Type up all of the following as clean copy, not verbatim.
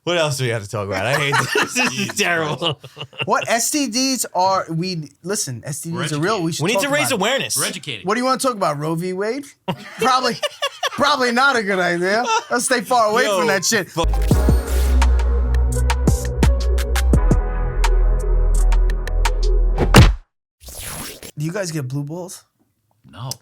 What else do we have to talk about? I hate this. This is terrible. What STDs are we? Listen, STDs are real. We need to raise about awareness. We're educated. What do you want to talk about? Roe v. Wade? Probably not a good idea. Let's stay far away from that shit. Do you guys get blue balls?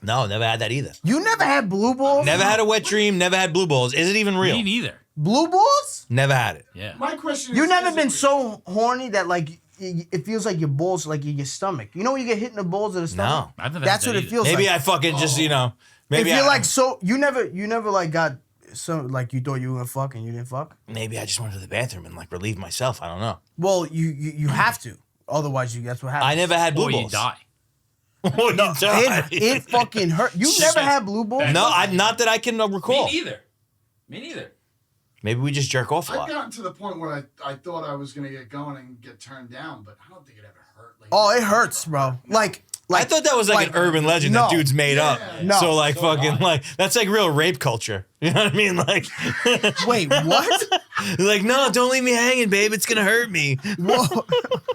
No, never had that either. You never had blue balls? Never had a wet dream, never had blue balls. Is it even real? Me neither. Blue balls? Never had it. Yeah. My question is... You've never been so horny that, like, it feels like your balls, like in your stomach. You know when you get hit in the balls of the stomach? No. I've never That's had what that it feels Maybe like. I fucking just, you know. Maybe if you're like so... You never, like, got... So, like, you thought you were gonna fuck and you didn't fuck? Maybe I just went to the bathroom and, like, relieved myself. I don't know. Well, you have to. Otherwise, that's what happens. I never had blue Or balls. you die. Or you die. It fucking hurt. You never had blue balls? No, not that I can recall. Me neither. Maybe we just jerk off a I've lot. gotten to the point where I thought I was going to get going and get turned down, but I don't think it ever hurt. Like, Oh, it hurts, bro. Like I thought that was like an urban legend that dudes made up. No. So like fucking like that's like real rape culture. You know what I mean? Like Wait, what? like, no, don't leave me hanging, babe. It's gonna hurt me. Whoa.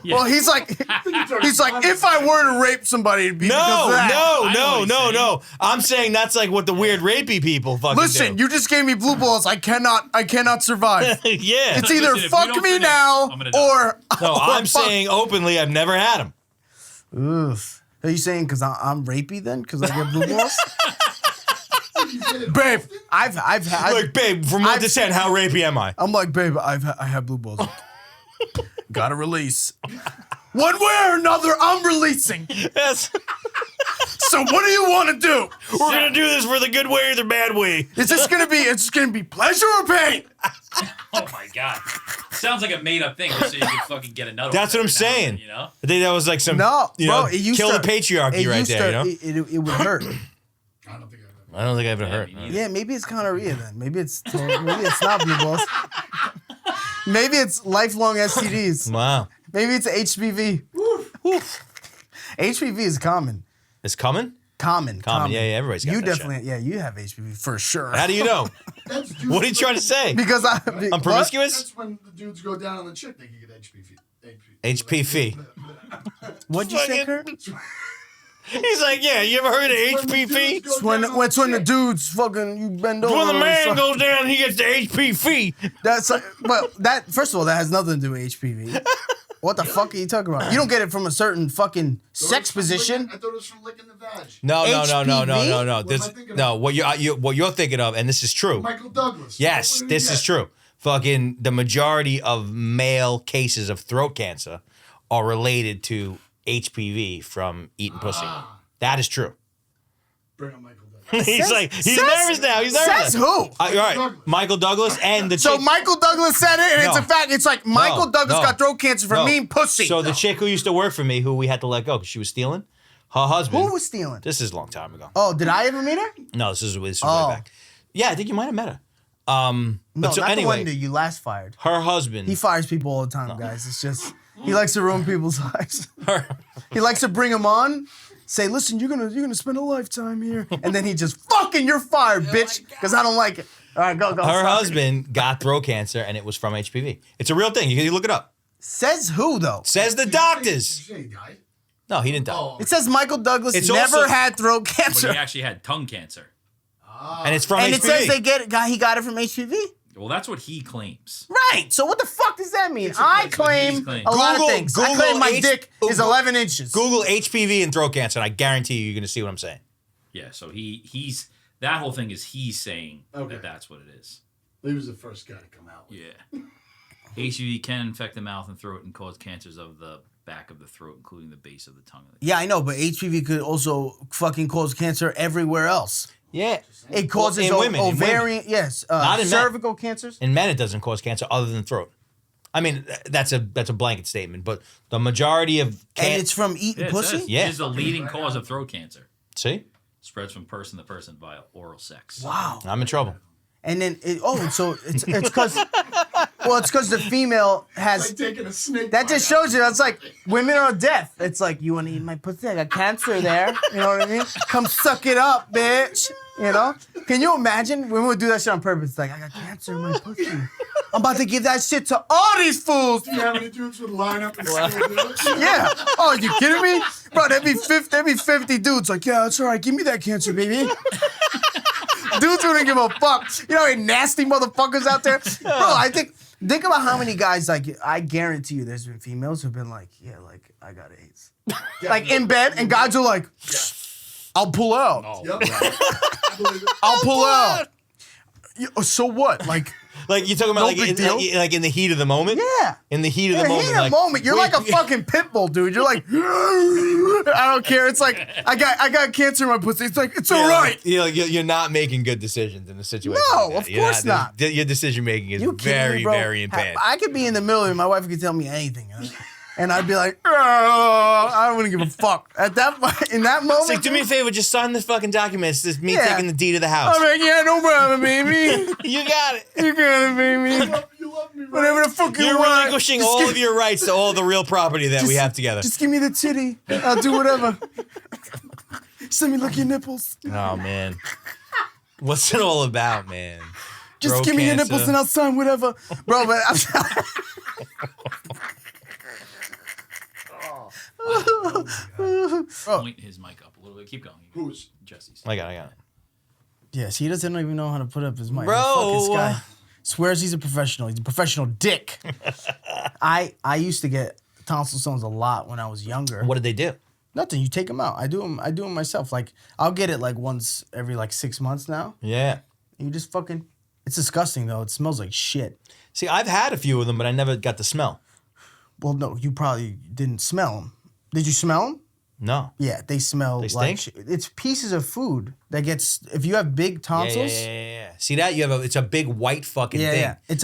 Well, he's like, if I were to rape somebody, it'd be because of that. No. I'm saying that's like what the weird rapey people fucking Listen, do. you just gave me blue balls. I cannot survive. Yeah. It's either Listen, if we fuck don't me finish, now I'm gonna die. or No, or I'm fuck. saying openly I've never had them. Oof. Are you saying because I'm rapey then? Because I get blue balls? Babe, I've had. Like, babe, from 1 to 10, how rapey am I? I'm like, babe, I have blue balls. Gotta release. One way or another, I'm releasing. Yes. So what do you want to do? We're gonna do this for the good way or the bad way. It's just gonna be pleasure or pain? Oh my god. Sounds like a made up thing just so you can fucking get another That's one what I'm every now and saying. then, you know? I think that was like some, No, you bro, know, it used kill to, the patriarchy right there, you know? It would hurt. I don't think I've ever. I don't think I've ever Yeah, heard. me neither. Yeah, maybe it's gonorrhea then. Maybe it's not blue balls. Maybe it's lifelong STDs. Wow. Maybe it's HPV. HPV is common. It's coming? Common. Yeah, everybody's got You that definitely, yeah, you have HPV for sure. How do you know? That's What are you trying to say? Because I'm promiscuous? That's when the dudes go down on the chick, they can get HPV. HPV. What'd you say, Kurt? He's like, yeah, you ever heard of HPV? It's when the dudes fucking you bend over. When the and man stuff. goes down, he gets the HPV. That's like, well, that first of all, that has nothing to do with HPV. What the fuck are you talking about? You don't get it from a certain fucking sex position. I thought it was from licking the vag. No. HPV? This, What am I thinking no, of? what you're thinking of, and this is true. Michael Douglas. Yes, What did he this get? is true. Fucking the majority of male cases of throat cancer are related to HPV from eating pussy. That is true. Bring on Michael Douglas. He's nervous now. He's nervous. Says who? All right, Michael Douglas and the So chick. Michael Douglas said it, and it's a No. fact. It's like Michael Douglas no. got throat cancer from No. eating pussy. So the chick who used to work for me, who we had to let go because she was stealing, her husband. Who was stealing? This is a long time ago. Oh, did I ever meet her? No, this is way Oh. back. Yeah, I think you might have met her. No, But so not the one anyway, that you last fired. her husband. He fires people all the time, guys. It's just he likes to ruin people's lives. her, He likes to bring them on, say, "Listen, you're gonna spend a lifetime here," and then he just fucking you're fired, bitch, because I don't like it. All right, go. her sorry. husband got throat cancer, and it was from HPV. It's a real thing. You can look it up. Says who though? Says the Did doctors. you say he died? No, he didn't die. Oh. It says Michael Douglas It's never also- had throat But cancer, he actually had tongue cancer. And it's from and HPV. it says he got it from HPV. Well, that's what he claims. Right. So what the fuck does that mean? I that's what claim he's claiming. a lot of Google- things. I Google claim my H- dick is Google- 11 inches. Google HPV and throat cancer, and I guarantee you're going to see what I'm saying. Yeah, so he's that whole thing is he's saying Okay. that that's what it is. He was the first guy to come out. Yeah. HPV can infect the mouth and throat and cause cancers of the back of the throat, including the base of the tongue. Yeah, I know, but HPV could also fucking cause cancer everywhere else. Yeah. It causes in women, in ovarian, yes, Not in men. cervical cancers. In men, it doesn't cause cancer other than throat. I mean, that's a blanket statement, but the majority of And it's from eating Yeah, it pussy? says Yeah. it is the leading cause of throat cancer. See? Spreads from person to person via oral sex. Wow. I'm in trouble. And then, so it's because, well, it's because the female It's has, like taking a snake. that just bite out. shows you, that's like, women are deaf. It's like, you want to eat my pussy? I got cancer there. You know what I mean? Come suck it up, bitch. You know? Can you imagine? Women would do that shit on purpose. It's like, I got cancer in my pussy. I'm about to give that shit to all these fools. Do you have any dudes would line up and still do it? Yeah. Oh, you kidding me? Bro, there'd be 50 dudes like, yeah, it's all right. Give me that cancer, baby. Dudes wouldn't give a fuck. You know, nasty motherfuckers out there. Bro, think about how many guys, like, I guarantee you there's been females who've been like, yeah, like, I got AIDS. Like, in bed, and guys are like, I'll pull out. Oh, Yep. I believe it. I'll pull out. Yeah, so what? Like you're talking about No like big deal. like in the heat of the moment. Yeah. In the heat of In the the moment. heat of the moment, you're like a fucking pit bull, dude. You're like, I don't care. It's like I got cancer in my pussy. It's like it's all right. You're not making good decisions in the situation. No, like that. of You're course not. Your decision making is You kidding very, me, bro? very impaired. I could be in the middle of it. My wife could tell me anything, and I'd be like, I wouldn't give a fuck. In that moment, It's like, do me a favor, just sign this fucking document. It's just me Yeah. taking the deed of the house. I'm like, yeah, no problem, baby. You got it. You got it, baby. You love me, right? Whatever the fuck you You're want. relinquishing Just all give- of your rights to all the real property that we have together. Just give me the titty. I'll do whatever. Just let me lick your nipples. Oh man, what's it all about, man? Just Throat give me your cancer. nipples and I'll sign whatever. Bro, but Point his mic up a little bit. Keep going. Who's? Jesse's. I got it. yes, he doesn't even know how to put up his mic. Bro. Fuck this guy. Swears he's a professional. He's a professional dick. I used to get tonsil stones a lot when I was younger. What did they do? Nothing. You take them out. I do them myself. Like I'll get it like once every like 6 months now. Yeah. And you just fucking. It's disgusting though. It smells like shit. See, I've had a few of them, but I never got the smell. Well, no, you probably didn't smell them. Did you smell them? No. Yeah, they smell They like stink? shit. It's pieces of food that gets. If you have big Yeah, tonsils. yeah. See that? It's a big white fucking thing. Yeah. It's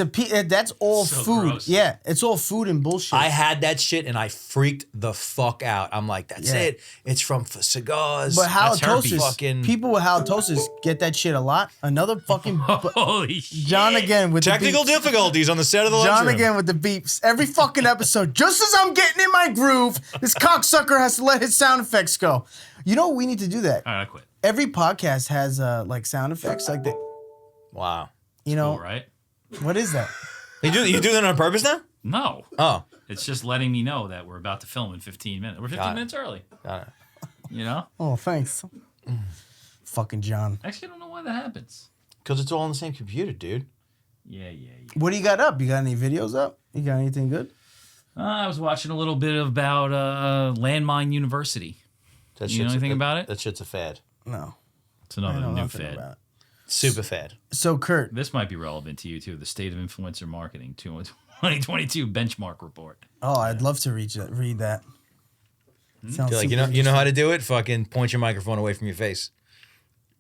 that's all So food. gross. Yeah, it's all food and bullshit. I had that shit and I freaked the fuck out. I'm like, that's Yeah. it. It's from cigars. but That's herpes. halitosis, Fucking- people with halitosis get that shit a lot. Another fucking Holy shit. John again with Technical the beeps. difficulties on the set of the John Lunchroom. again with the beeps. Every fucking episode, just as I'm getting in my groove, this cocksucker has to let his sound effects go. You know we need to do that. All right, I quit. Every podcast has like sound effects like that. Wow. You know All right. what is that? You do that on purpose now? No. Oh. It's just letting me know that we're about to film in 15 minutes. We're 15 Got it. minutes early. Got it. You know? Oh, thanks. Fucking John. Actually, I don't know why that happens. Because it's all on the same computer, dude. Yeah. What do you got up? You got any videos up? You got anything good? I was watching a little bit about Landmine University. That You know shit's anything about it? That shit's a fad. No. It's I another know new nothing fad. about it. Super fad. So, Kurt, This might be relevant to you too. The State of Influencer Marketing 2022 benchmark report. I'd love to read that. Sounds Feel like super you know how to do it? Fucking point your microphone away from your face.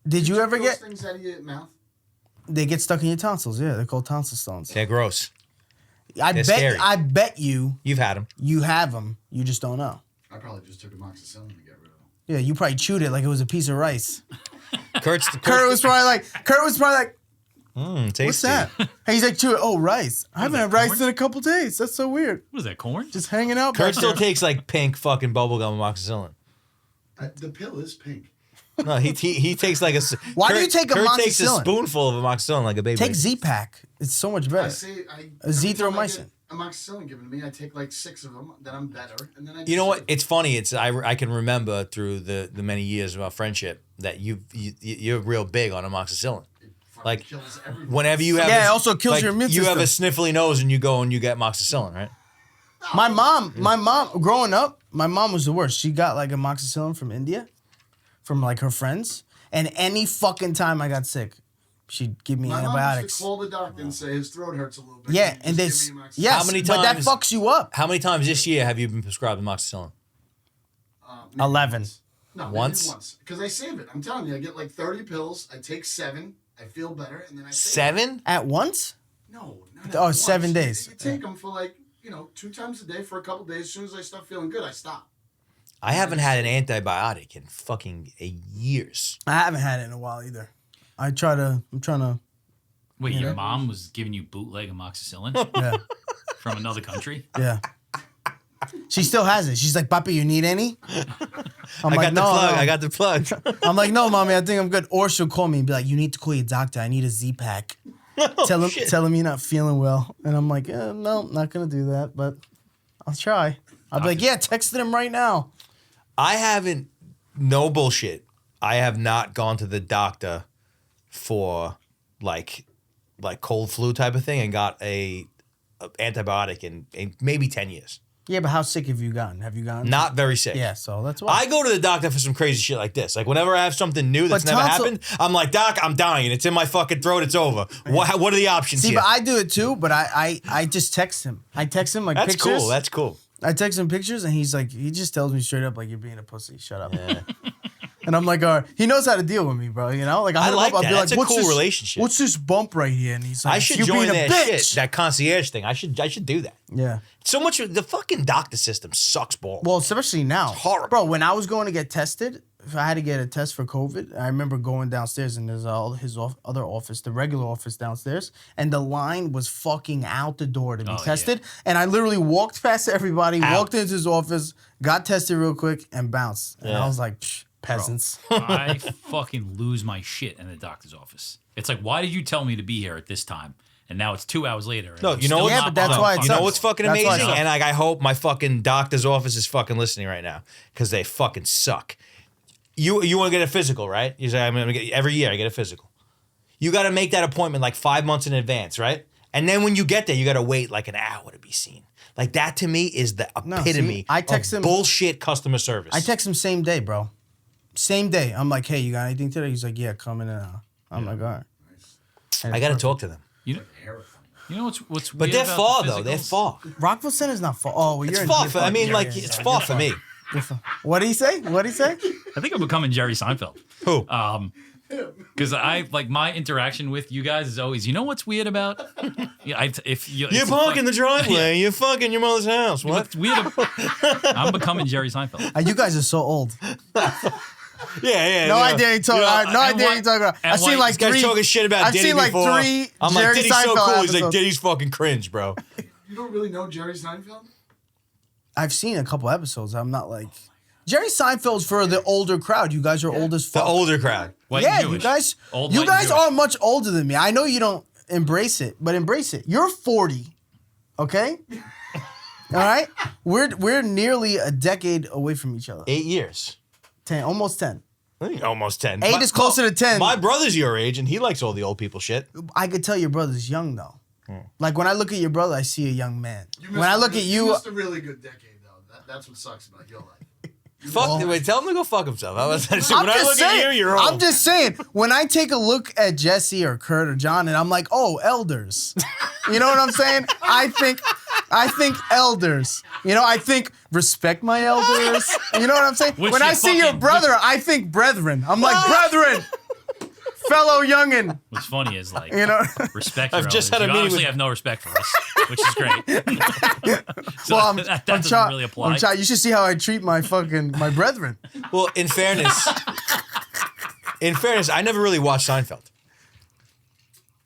Did you ever Those get? things out of your mouth? They get stuck in your tonsils. Yeah, they're called tonsil stones. They're gross. They're scary. I bet you You've had them. you have them. You just don't know. I probably just took amoxicillin to get rid of them. Yeah, you probably chewed it like it was a piece of rice. Kurt Kurt was probably like, tasty. what's that? And he's like, chew it. Oh, rice. I haven't that, had rice corn? in a couple days. That's so weird. What is that, corn? Just hanging out. Kurt back still there. takes like pink fucking bubblegum amoxicillin. The pill is pink. No, he takes like a. Why do you take Kurt takes a amoxicillin? spoonful of amoxicillin like a baby. Take Z-Pack. It's so much I better. say Azithromycin. Amoxicillin given to me. I take like 6 of them. Then I'm better. And then I. You know what? It's funny. I can remember through the many years of our friendship that you're real big on amoxicillin. Like, kills everything. Whenever you have, Yeah, it also kills like, your immune You have a system. sniffly nose and you go and you get amoxicillin, right? My mom, growing up, my mom was the worst. She got like amoxicillin from India, from like her friends, and any fucking time I got sick, she'd give me My mom used antibiotics. to call the doctor and say his throat hurts a little bit. Yeah, Can you and just this, give me amoxicillin? yes, How many but that times- fucks you up. How many times this year have you been prescribed amoxicillin? Maybe 11. once. No, maybe Once? once. Because I save it. I'm telling you, I get like 30 pills. I take 7. I feel better, and then I save it. 7? At once? No, not Oh, at once. 7 days. You take them for like 2 times a day for a couple days. As soon as I start feeling good, I stop. I haven't had an antibiotic in fucking years. I haven't had it in a while either. I'm trying to, Wait, Yeah. your mom was giving you bootleg amoxicillin yeah, from another country? yeah. She still has it. She's like, Papi, you need any? I'm I like, got the no, plug. no. I got the plug. I'm like, no, mommy, I think I'm good. Or she'll call me and be like, you need to call your doctor. I need a Z-Pack. tell him you're not feeling well. And I'm like, no, not going to do that, but I'll try. I'll be like, yeah, texted him right now. I haven't, no bullshit. I have not gone to the doctor for like cold flu type of thing and got a antibiotic in maybe 10 years. Yeah, but how sick have you gotten? Have you gotten? Not very sick. Yeah, so that's why. I go to the doctor for some crazy shit like this. Like whenever I have something new that's never happened, I'm like, Doc, I'm dying. It's in my fucking throat. It's over. What are the options here? But I do it too, but I just text him. I text him like That's pictures. cool. That's cool. I text him pictures and he's like, he just tells me straight up like, you're being a pussy. Shut up. Yeah. And I'm like, all right. He knows how to deal with me, bro. You know, like I like I'll that. be like, That's a cool relationship. What's this bump right here? And he's like, I should you join being a that bitch. shit, that concierge thing. I should do that. Yeah. So much the fucking doctor system sucks balls. Well, especially now. It's horrible. Bro, when I was going to get tested, if I had to get a test for COVID, I remember going downstairs and there's his other office, the regular office downstairs, and the line was fucking out the door to be tested. Yeah. And I literally walked past everybody, walked into his office, got tested real quick, and bounced. And I was like, peasants. Bro, I fucking lose my shit in the doctor's office. It's like, why did you tell me to be here at this time? And now it's 2 hours later. No, you know but that's why you know what's fucking amazing? And like, I hope my fucking doctor's office is fucking listening right now because they fucking suck. You want to get a physical, right? You say, I'm going to get every year I get a physical. You got to make that appointment like 5 months in advance, right? And then when you get there, you got to wait like an hour to be seen. Like that to me is the epitome of bullshit customer service. I text him same day, bro. Same day. I'm like, hey, you got anything today? He's like, yeah, come in now. I'm like, all right. Nice. I got to talk to them. You know what's weird but they're about far the though. They're far. Rockville Center's not far. Oh, well, it's far. I mean, like it's far for me. What did he say? What did he say? I think I'm becoming Jerry Seinfeld. Who? Because I like my interaction with you guys is always, you know what's weird about? If you're parking the driveway, you're fucking your mother's house. What? What's weird? I'm becoming Jerry Seinfeld. You guys are so old. Yeah. No idea you talking. No idea you talking about. I've seen like three. Talking shit about Diddy before. I've seen like 3. I'm Jerry like, Diddy's Seinfeld so cool. episodes. He's like, Diddy's fucking cringe, bro. You don't really know Jerry Seinfeld? I've seen a couple episodes. I'm not like Jerry Seinfeld's for the older crowd. You guys are old as fuck. The older crowd. White yeah, Jewish. you guys are much older than me. I know you don't embrace it, but embrace it. You're 40, okay? All right, we're nearly a decade away from each other. 8 years. 10, almost 10. I think almost 10. 8 is closer to 10. My brother's your age, and he likes all the old people shit. I could tell your brother's young though. Like when I look at your brother, I see a young man. When I look at you, you missed a really good decade though. That's what sucks about your life. Wait, tell him to go fuck himself. When I'm I just look saying, at you, you're old. I'm just saying, when I take a look at Jesse or Kurt or John, and I'm like, oh, elders. You know what I'm saying? I think elders. You know, I think respect my elders. You know what I'm saying? When I see your brother, I think brethren. I'm like, brethren, fellow youngin. What's funny is like, you know, respect. I've just had a you meeting obviously with... have no respect for us, which is great. So well, that doesn't really apply. You should see how I treat my brethren. Well, in fairness, I never really watched Seinfeld.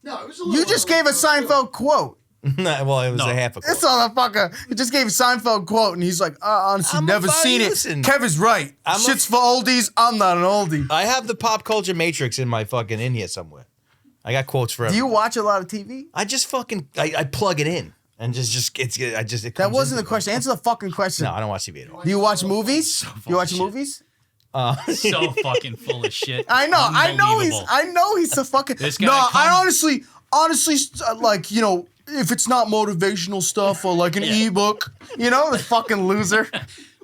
No, it was a little. You just gave a Seinfeld quote. Well, it was a half a quote. This motherfucker he just gave a Seinfeld quote, and he's like, honestly, never seen it. Listen, Kevin's right. Shit's for oldies. I'm not an oldie. I have the pop culture matrix in my fucking in here somewhere. I got quotes for Do you watch a lot of TV? I just fucking I plug it in and it That wasn't the question. Answer the fucking question. No, I don't watch TV at all. Do you watch movies? You watch movies? So fucking full of shit. I know he's a fucking. This guy I honestly, like, you know, if it's not motivational stuff or like an ebook, you know, the fucking loser.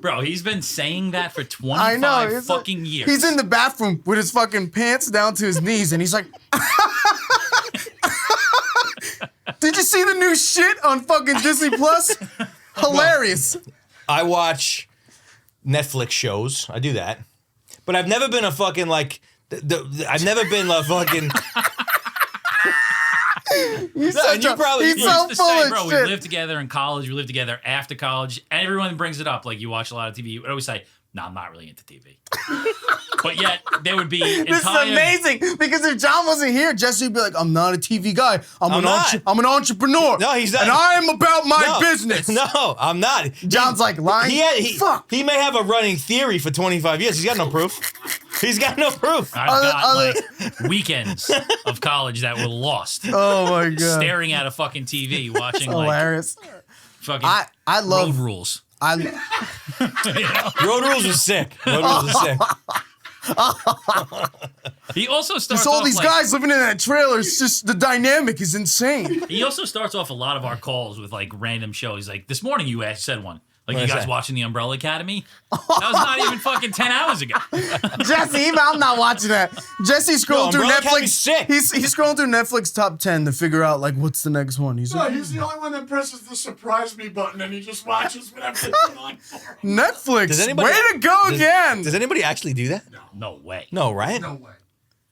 Bro, he's been saying that for 25 fucking years. He's in the bathroom with his fucking pants down to his knees, and he's like, did you see the new shit on fucking Disney Plus? Hilarious. I watch Netflix shows. I do that. But I've never been a fucking like, I've never been a fucking... He's so full of bro, shit. We lived together in college. We lived together after college. And everyone brings it up. Like, you watch a lot of TV. You would always say, No, I'm not really into TV. But yet, there would be This is amazing because if John wasn't here, Jesse would be like, "I'm not a TV guy. I'm an entrepreneur. No, he's not. And I'm about my business." No, I'm not. John's like lying. Fuck. He may have a running theory for 25 years. He's got no proof. He's got no proof. I've got like weekends of college that were lost. Oh my god. Staring at a fucking TV, watching Hilarious. like fucking I love Road Rules. Road Rules was sick. Road Rules was sick. He also starts Just all off these like, guys living in that trailer. It's just the dynamic is insane. He also starts off a lot of our calls with like random shows. Like this morning, you said one. Like What you is guys that? watching The Umbrella Academy? That was not even fucking 10 hours ago. Jesse, even I'm not watching that. Jesse's scrolling through Umbrella Netflix. Academy's sick. He's scrolling through Netflix top 10 to figure out like what's the next one. He's No, like, he's the only one that presses the surprise me button and he just watches whatever they put on for him. Netflix. Does anybody- Way to go again. Does anybody actually do that? No way. No, right? No way.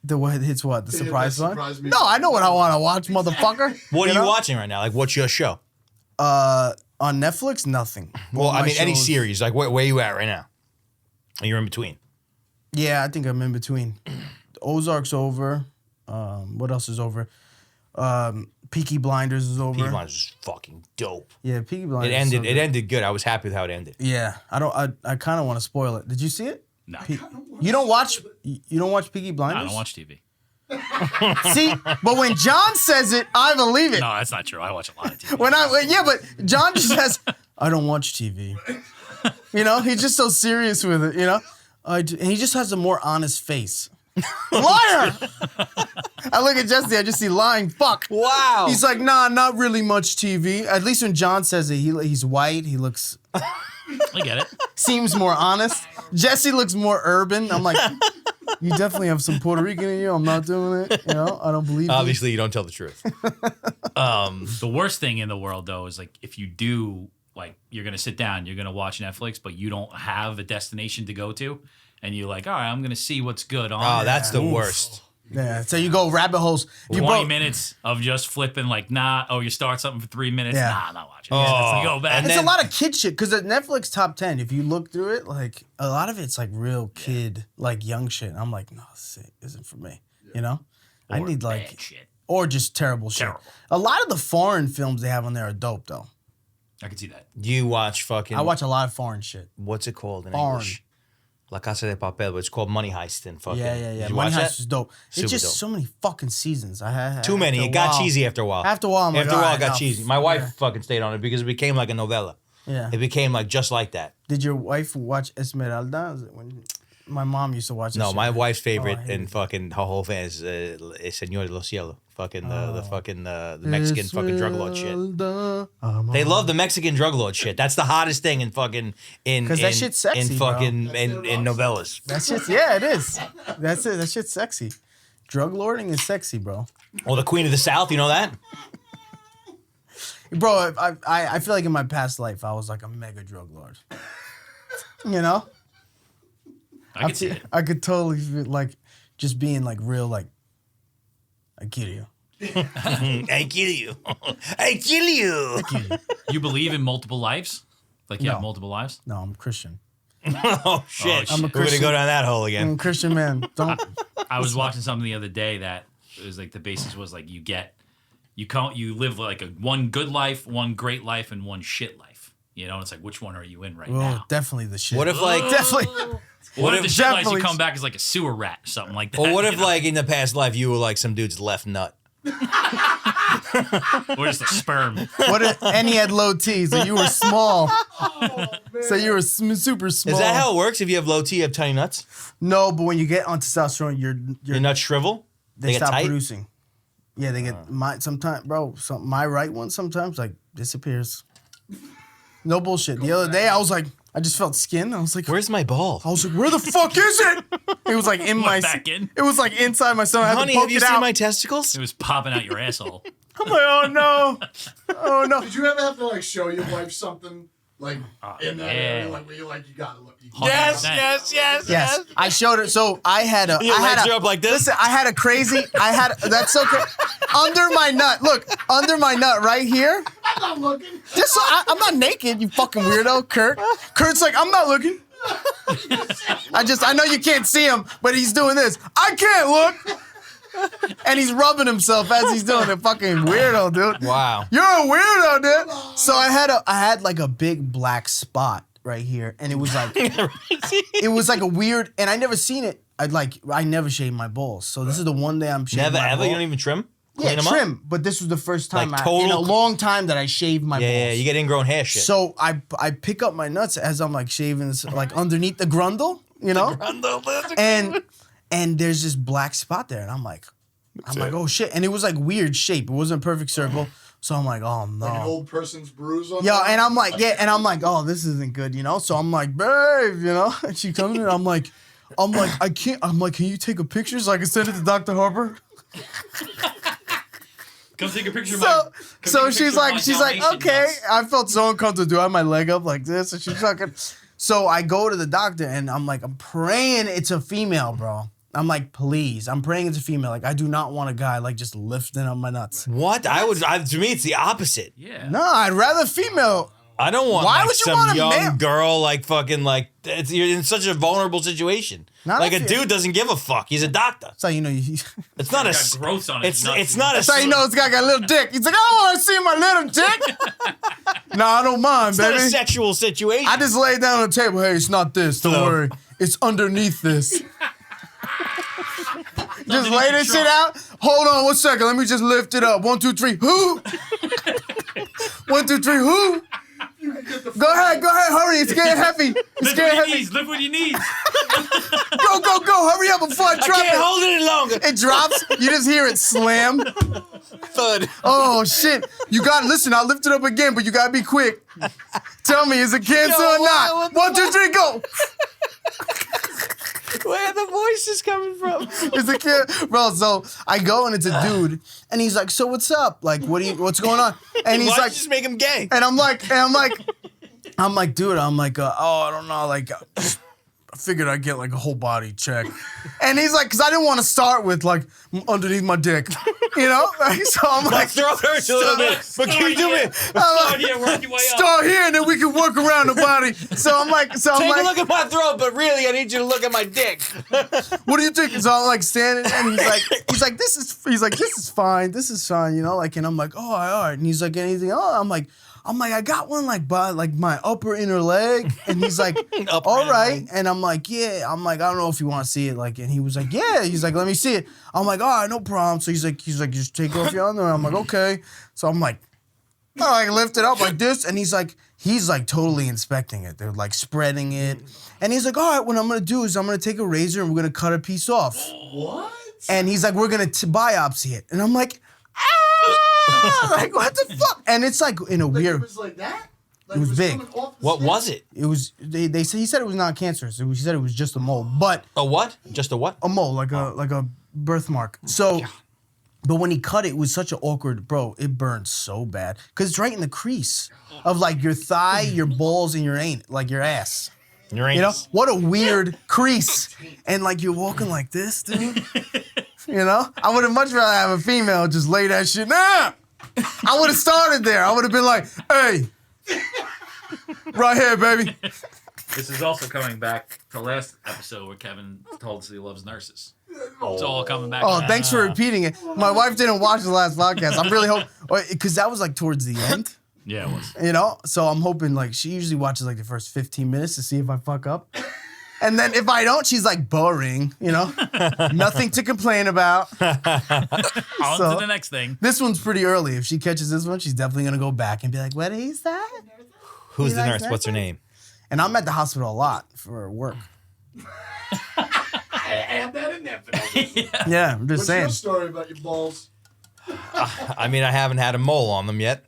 The what hits what? The Yeah, surprise the one? surprise me. No, I know what I want to watch, motherfucker. What are you know? watching right now? Like, what's your show? On Netflix, nothing. Well, All I my mean, any shows- series. Like, where are you at right now? Are you in between? Yeah, I think I'm in between. Ozark's over. What else is over? Peaky Blinders is over. Peaky Blinders is fucking dope. Yeah, Peaky Blinders. It is so ended. It good. ended good. I was happy with how it ended. Yeah, I kind of want to spoil it. Did you see it? No. You don't watch Peaky Blinders? I don't watch TV. See, but when John says it, I believe it. No, that's not true. I watch a lot of TV. But John just says, I don't watch TV. You know, he's just so serious with it, you know? And he just has a more honest face. Liar! I look at Jesse, I just see lying fuck. Wow. He's like, nah, not really much TV. At least when John says it, he's white, he looks, I get it. seems more honest. Jesse looks more urban. I'm like, you definitely have some Puerto Rican in you. I'm not doing it. You know, I don't believe you. Obviously, you don't tell the truth. The worst thing in the world, though, is like if you do, like, you're going to sit down, you're going to watch Netflix, but you don't have a destination to go to. And you're like, all right, I'm going to see what's good on. Oh, that's the worst. Yeah, so you go rabbit holes. You 20 both- minutes of just flipping, like, nah. Oh, you start something for 3 minutes. Yeah. Nah, I'm not watching. Oh, You go back. and It's then- a lot of kid shit because at Netflix top 10, if you look through it, like a lot of it's like real kid, like young shit. I'm like, no, this isn't for me. You know, I Or need bad like, shit. or just terrible shit. Terrible. A lot of the foreign films they have on there are dope though. I can see that. You watch fucking. I watch a lot of foreign shit. What's it called in Foreign. English? La Casa de Papel, but it's called Money Heist and fucking. Yeah. Did you Money watch Heist that? is dope. Super It's just dope. so many fucking seasons. Too many. It got cheesy after a while. After a while, I'm like, after a while, alright, it got no. cheesy. My wife Yeah. fucking stayed on it because it became like a novella. Yeah. It became like just like that. Did your wife watch Esmeralda? Is it when my mom used to watch that No, shit. my wife's favorite Oh, I hate and it. fucking her whole fan is Señor de los Cielos. Fucking the Mexican fucking drug lord shit. Esmeralda. They love the Mexican drug lord shit. That's the hottest thing in fucking in 'Cause that in- shit's sexy, in bro. fucking in novellas. That shit's, yeah, it is. That's it. That shit's sexy. Drug lording is sexy, bro. Or the Queen of the South, you know that? Bro, I feel like in my past life I was like a mega drug lord. You know, I can see it. I could totally feel like just being like real, like I kill you. I kill you. I kill you. You believe in multiple lives? Like you have No. multiple lives? No, I'm Christian. Oh shit. I'm a We're gonna Christian. go down that hole I'm again. a Christian man. Don't. I was watching something the other day that it was like the basis was like you live like one good life, one great life, and one shit life. You know, it's like which one are you in right Oh, now? definitely the shit. What if like Definitely. What if the shit life you definitely- come back as like a sewer rat or something like that? or what you if know? like in the past life you were like some dude's left nut? or just a sperm? What if, and he had low T, so you were small. So you were super small. Is that how it works? If you have low T, you have tiny nuts? No, but when you get on testosterone, Your nuts shrivel? they get stop tight? producing. Yeah, they get my sometimes, bro. My right one sometimes like disappears. No bullshit. The other day I was like, I just felt skin. I was like, Where's my ball? I was like, where the fuck is it? It was like in my back in? It was like inside my stomach. I had Honey, to poke have you it seen out. my testicles? It was popping out your asshole. I'm like, oh no, oh no. Did you ever have to like show your wife something like in that yeah. area, like where you're like, you gotta look. You Yes, Yes. yes, yes, Yes, I showed her. So I had a. Your I had legs a, are up like this? Listen, I had a crazy. I had. That's okay. Under my nut. Look, under my nut, right here. I'm not looking. Just so I'm not naked, you fucking weirdo, Kurt. Kurt's like, I'm not looking. I know you can't see him, but he's doing this. I can't look. And he's rubbing himself as he's doing it. Fucking weirdo, dude. Wow. You're a weirdo, dude. So I had like a big black spot right here, and it was like a weird. And I never seen it. I never shaved my balls. So this is the one day I'm shaving. Never my ever. balls. You don't even trim. Yeah, Clean 'em trim. up? But this was the first time Like in a total- long time that I shaved my balls. Yeah, you get ingrown hair shit. So I pick up my nuts as I'm like shaving, like underneath the grundle, you know, and there's this black spot there, and I'm like, oh shit, and it was like weird shape. It wasn't a perfect circle, so I'm like, oh no. Like an old person's bruise on Yeah, there? and I'm like, oh, this isn't good, you know. So I'm like, babe, you know, and she comes in, and I'm like, I can't. I'm like, can you take a picture so I can send it to Dr. Harper? Come take a picture of my. So she's like, okay. I felt so uncomfortable. Do I have my leg up like this? And she's fucking. So I go to the doctor and I'm like, I'm praying it's a female, bro. I'm like, please. I'm praying it's a female. Like, I do not want a guy like just lifting up my nuts. What? To me, it's the opposite. Yeah. No, I'd rather female. I don't want Why like would you some want a young male? girl like fucking like you're in such a vulnerable situation. Not like if a you- dude doesn't give a fuck. He's a doctor. That's how you know you. It's not Got growths on his nuts. It's not a. That's how you know this guy got a little dick. He's like, I want to see my little dick. No, I don't mind, It's not a baby. sexual situation. I just lay down on the table. Hey, it's not this. Don't No. worry. It's underneath this. Just underneath lay the this shit trunk. out. Hold on 1 second. Let me just lift it up. 1, 2, 3. Who? 1, 2, 3. Who? Go ahead. Hurry. It's getting heavy. It's Lift getting with your heavy. knees. Lift with your knees. Go. Hurry up before I I drop can't it. hold it any longer. It drops. You just hear it slam. Thud. Oh, shit. You got to listen. I'll lift it up again, but you got to be quick. Tell me, is it cancer Yo, or not? what the 1, 2, 3, go. Where are the voices coming from? It's a kid, bro. So I go and it's a dude, and he's like, "So what's up? Like, what's going on?" And he's Why like, just make him gay? and I'm like, dude, oh, I don't know, like, I figured I'd get like a whole body check, and he's like, because I didn't want to start with like underneath my dick, you know. So I'm My like, throat hurts a little bit, but can you do it? Start here, work your way up. start here, and then we can work around the body. So I'm like, Take a look at my throat, but really, I need you to look at my dick. what do you think? So I'm like standing, and he's like, this is fine, you know, like, and I'm like, oh, all right, and he's like, anything? Oh, I'm like, I got one like by like my upper inner leg, and he's like, Upper all inner right, leg. and I'm like, yeah, I don't know if you want to see it, like, and he was like, yeah, he's like, let me see it. I'm like, all right, no problem. So he's like, just take off your underwear. I'm like, okay. So I'm like, I lift it up like this, and he's like totally inspecting it. They're like spreading it, and he's like, all right, what I'm gonna do is I'm gonna take a razor and we're gonna cut a piece off. What? And he's like, we're gonna biopsy it, and I'm like, like what the fuck? And it's like in a Like weird. it was like that? Like It was big. coming off the What skin? was it? It was they said he said it was not cancerous. He said it was just a mole, but A what? Just a what? a mole like a birthmark. So, but when he cut it, it was such an awkward, bro. It burned so bad because it's right in the crease of like your thigh, your balls, and your your ass. Uranus. You know what a weird crease, and like you're walking like this, dude. You know, I would have much rather have a female just lay that shit down. I would have started there. I would have been like, hey, right here, baby. This is also coming back to last episode where Kevin told us he loves nurses. It's all coming back. Oh, thanks for repeating it. My wife didn't watch the last podcast. I'm really hoping, because that was like towards the end, Yeah, it was. you know? So I'm hoping like she usually watches like the first 15 minutes to see if I fuck up. And then if I don't, she's like boring, you know? Nothing to complain about. On So- to the next thing. This one's pretty early. If she catches this one, she's definitely going to go back and be like, what is that? Who's He the likes nurse? What's her name? And I'm at the hospital a lot for work. I add that in there. For no Yeah, I'm just What's saying. your story about your balls? I mean, I haven't had a mole on them yet.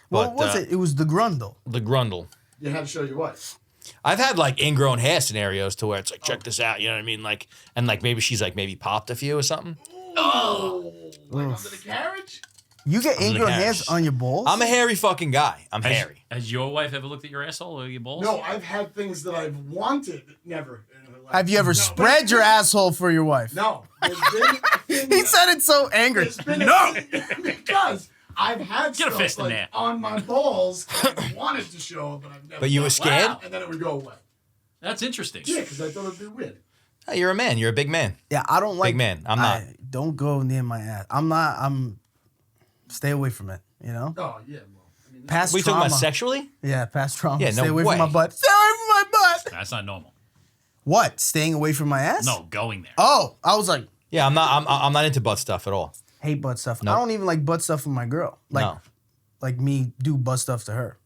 What But, was it? It was the grundle. The grundle. You had to show your wife. I've had like ingrown hair scenarios to where it's like, check this out, you know what I mean? Like, and like maybe she's like maybe popped a few or something. Oh, like under the carriage? You get the ingrown couch. hairs on your balls? I'm a hairy fucking guy. I'm hairy. Has your wife ever looked at your asshole or your balls? No, I've had things that I've wanted. Never. in her life. Have you ever No. spread your asshole for your wife? No. There's been, He said it so angry. there's been No! because I've had Get a stuff fist in like, there. on my balls. I wanted to show, but I've never. But you were done. scared? Wow, and then it would go away. That's interesting. Yeah, because I thought it'd be weird. Hey, you're a man. You're a big man. Yeah, I don't like. Big man. I'm not. Don't go near my ass. I'm not. Stay away from it. You know. Oh yeah, well, I mean, Past We trauma. talking about sexually? Yeah, past trauma. Yeah, no Stay away way. from my butt. Stay away from my butt. That's not normal. What? Staying away from my ass? No, going there. Oh, I was like, Yeah, I'm not. I'm not into butt stuff at all. hate butt stuff. No. I don't even like butt stuff with my girl. Like, No. like me do butt stuff to her.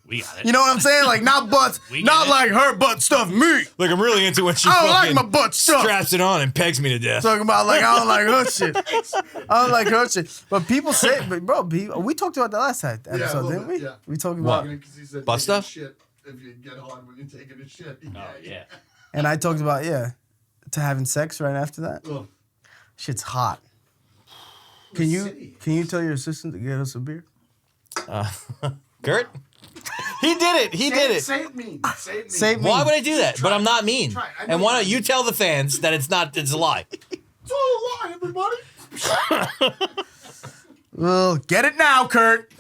We got it. You know what I'm saying? Like not butts, We not get it. like her butt stuff me. Like I'm really into when she I don't like fucking my butt stuff. straps it on and pegs me to death. Talking about like I don't like her shit. I don't like her shit. But people say, but bro, we talked about that last time Yeah, a episode, little didn't we? bit, yeah. We talked What? about, because he said Butt taking stuff? Shit if you get hard when you're taking a shit. Oh, yeah. and I talked about to having sex right after that. Ugh. Shit's hot. Can you tell your assistant to get us a beer? Gert? He did it. He did it. Say it mean. Say it mean. Save me. Why would I do that? But I'm not mean. Try it. I know And why you- don't you tell the fans that it's a lie? It's all a lie, everybody. Well, get it now, Kurt.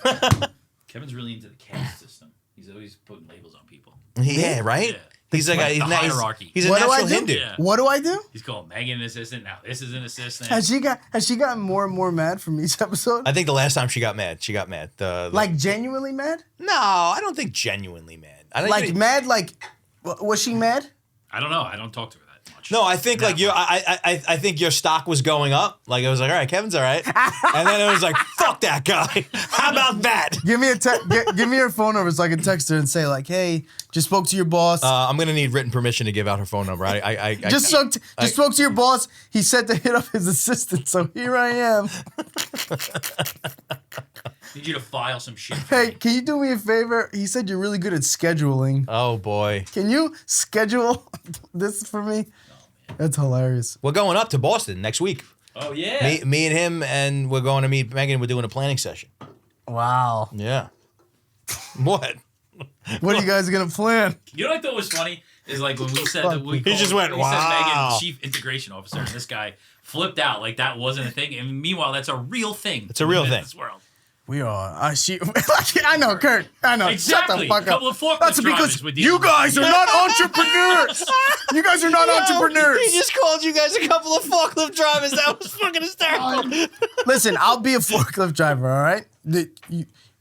Kevin's really into the caste system. He's always putting labels on people. Yeah, right? Yeah. He's like Like he's the not, hierarchy. He's a What do I natural do? Hindu. Yeah. What do I do? He's calling Megan an assistant. Now this is an assistant. Has she gotten more and more mad from each episode? I think the last time she got mad. Like genuinely mad? No, I don't think genuinely mad. I think Like mad? Like was she mad? I don't know. I don't talk to her that much. No, I think like you. I think your stock was going up. Like it was like, all right, Kevin's all right, and then it was like, fuck that guy. How about that? Give me give me her phone number so I can text her and say like, hey, just spoke to your boss. I'm gonna need written permission to give out her phone number. I just spoke to your boss. He said to hit up his assistant, so here I am. Need you to file some shit. for Hey, me. can you do me a favor? He said you're really good at scheduling. Oh boy, Can you schedule this for me? That's hilarious. we're going up to Boston next week. Oh yeah. Me and him, and we're going to meet Megan. We're doing a planning session. Wow. Yeah. What? What are you guys gonna plan? You know what I thought was funny is like when we said that we He just called- went, we said wow. Megan Chief Integration Officer, and this guy flipped out like that wasn't a thing. And meanwhile, that's a real thing. It's a real in thing. This world. We are. I know, Kurt. I know. Exactly. Shut the fuck Couple up. of forklift That's because drivers with you guys are not entrepreneurs. You guys are not entrepreneurs. He just called you guys a couple of forklift drivers. That was fucking hysterical. Listen, I'll be a forklift driver. All right.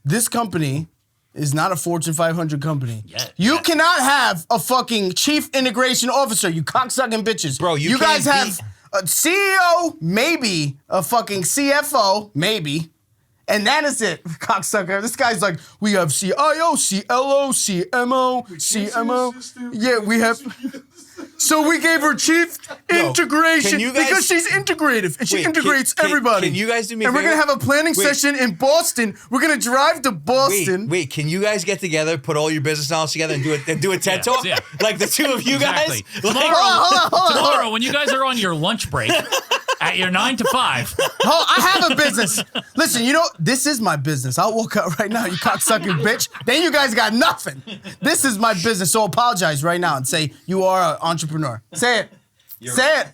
This company is not a Fortune 500 company. Yet. You cannot have a fucking chief integration officer. You cocksucking bitches. Bro, you guys can't have a CEO, maybe a fucking CFO, maybe. And that is it, cocksucker. This guy's like, we have CIO, CLO, CMO, CMO. Yeah, we have. So we gave her chief integration can you guys- because she's integrative and she Wait, integrates can everybody. can you guys do me a And we're favor? gonna have a planning Wait. session in Boston. We're gonna drive to Boston. Wait, can you guys get together, put all your business knowledge together, and do a TED talk? yeah. Like the two of you Exactly. guys? Tomorrow, Hold on. tomorrow, when you guys are on your lunch break at your 9 to 5, Oh, I have a business. Listen, you know, this is my business. I'll walk out right now, you cocksucking bitch. Then you guys got nothing. This is my business, so apologize right now and say you are an entrepreneur. Say it. Say it.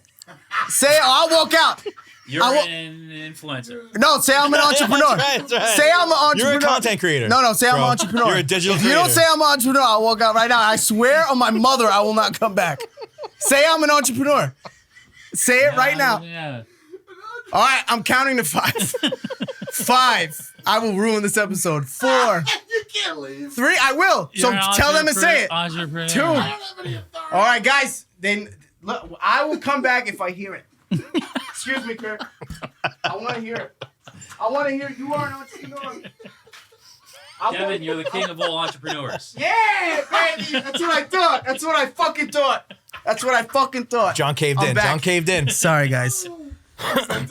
Say it, or I'll walk out. you're I wa- an influencer. No, say I'm an entrepreneur. That's right. Say I'm an entrepreneur. You're a content creator. No, say I'm an bro. entrepreneur. You're a digital If you creator. don't say I'm an entrepreneur, I'll walk out right now. I swear on my mother, I will not come back. Say I'm an entrepreneur. Say it right now. Yeah. All right, I'm counting to 5. 5. I will ruin this episode. 4. You can't leave. 3. I will. So You're an tell them and say it. entrepreneur. 2. I don't have any authority. All right, guys. Then look, I will come back if I hear it. Excuse me, Kurt. I want to hear it. I want to hear you are an entrepreneur. Kevin, you're the king of all entrepreneurs. Yeah, baby. That's what I thought. That's what I fucking thought. That's what I fucking thought. John caved I'm in. back. John caved in. Sorry, guys.